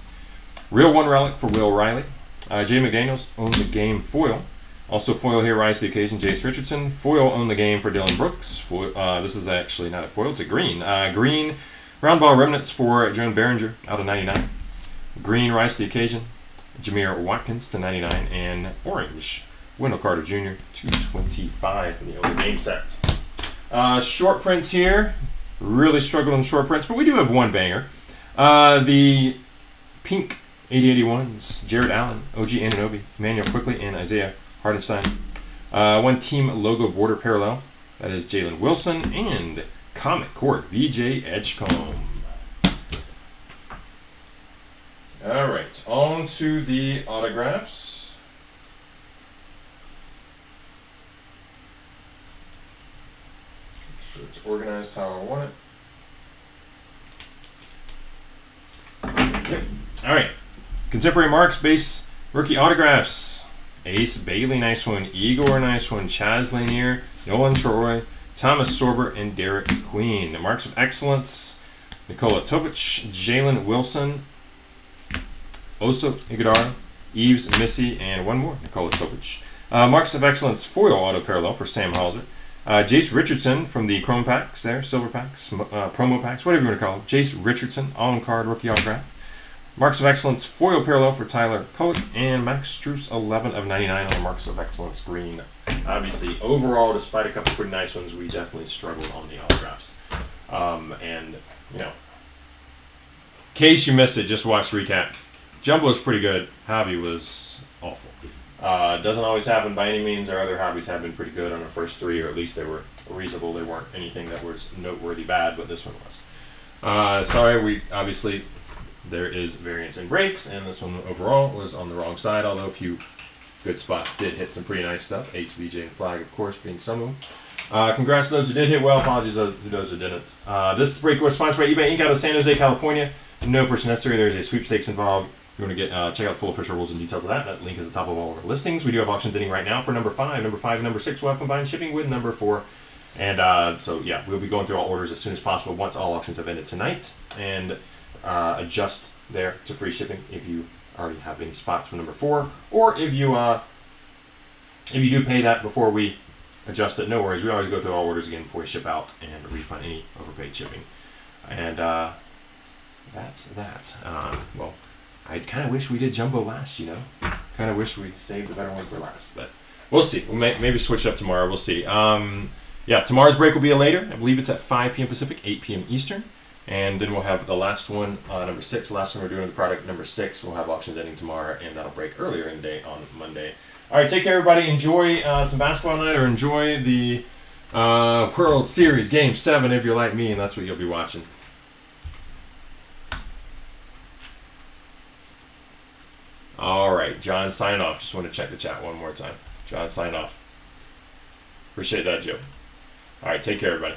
Real One relic for Will Riley. Jay McDaniels, Own the Game foil. Also foil here, Rise to the Occasion, Jace Richardson. Foil, Own the Game for Dylan Brooks. This is actually not a foil, it's a green. Green, Round Ball Remnants for Joan Behringer out of 99. Green, Rise to the Occasion, Jameer Watkins to 99. And orange, Wendell Carter Jr. to 25 for the Own the Game set. Short prints here. Really struggled on short prints, but we do have one banger. The pink 8081s, Jared Allen, OG Anunoby, Emmanuel Quickley, and Isaiah Hardenstein. One team logo border parallel. That is Jalen Wilson, and Comic Court VJ Edgecombe. All right, on to the autographs. Make sure it's organized how I want it. Yep. All right. Contemporary Marks base rookie autographs. Ace Bailey, nice one. Igor, nice one. Chaz Lanier, Nolan Troy, Thomas Sorber, and Derek Queen. The Marks of Excellence, Nikola Topic, Jalen Wilson, Oso Iguodala, Eves Missy, and one more, Nikola Topic. Marks of Excellence foil auto parallel for Sam Hauser. Jace Richardson from the Chrome Packs there, Silver Packs, Promo Packs, whatever you want to call them. Jace Richardson, on-card rookie autograph. Marks of Excellence foil parallel for Tyler Kulik, and Max Strus 11 of 99 on the Marks of Excellence green. Obviously, overall, despite a couple pretty nice ones, we definitely struggled on the autographs. In case you missed it, just watch the recap. Jumbo was pretty good. Hobby was awful. Doesn't always happen by any means. Our other hobbies have been pretty good on the first 3, or at least they were reasonable. They weren't anything that was noteworthy bad, but this one was. Sorry, there is variance in breaks, and this one overall was on the wrong side, although a few good spots did hit some pretty nice stuff. Ace, VJ, and Flag, of course, being some of them. Congrats to those who did hit well. Apologies to those who didn't. This break was sponsored by eBay Inc. out of San Jose, California. No purchase necessary. There is a sweepstakes involved. You want to check out the full official rules and details of that. That link is at the top of all of our listings. We do have auctions ending right now for number 5. Number 5 and number 6 will have combined shipping with number 4 And so yeah, we'll be going through all orders as soon as possible once all auctions have ended tonight, and adjust there to free shipping if you already have any spots for number 4, or if you do pay that before we adjust it, no worries. We always go through all orders again before we ship out and refund any overpaid shipping. And that's that. Well, I kind of wish we did jumbo last, you know. Kind of wish we saved the better one for last, but we'll see. We'll maybe switch up tomorrow. We'll see. Yeah, tomorrow's break will be later. I believe it's at 5 p.m. Pacific, 8 p.m. Eastern. And then we'll have the last one, number 6. The last one we're doing the product number 6. We'll have auctions ending tomorrow, and that'll break earlier in the day on Monday. All right, take care, everybody. Enjoy some basketball tonight, or enjoy the World Series Game 7 if you're like me, and that's what you'll be watching. All right, John, sign off. Just want to check the chat one more time. John, sign off. Appreciate that, Joe. All right, take care, everybody.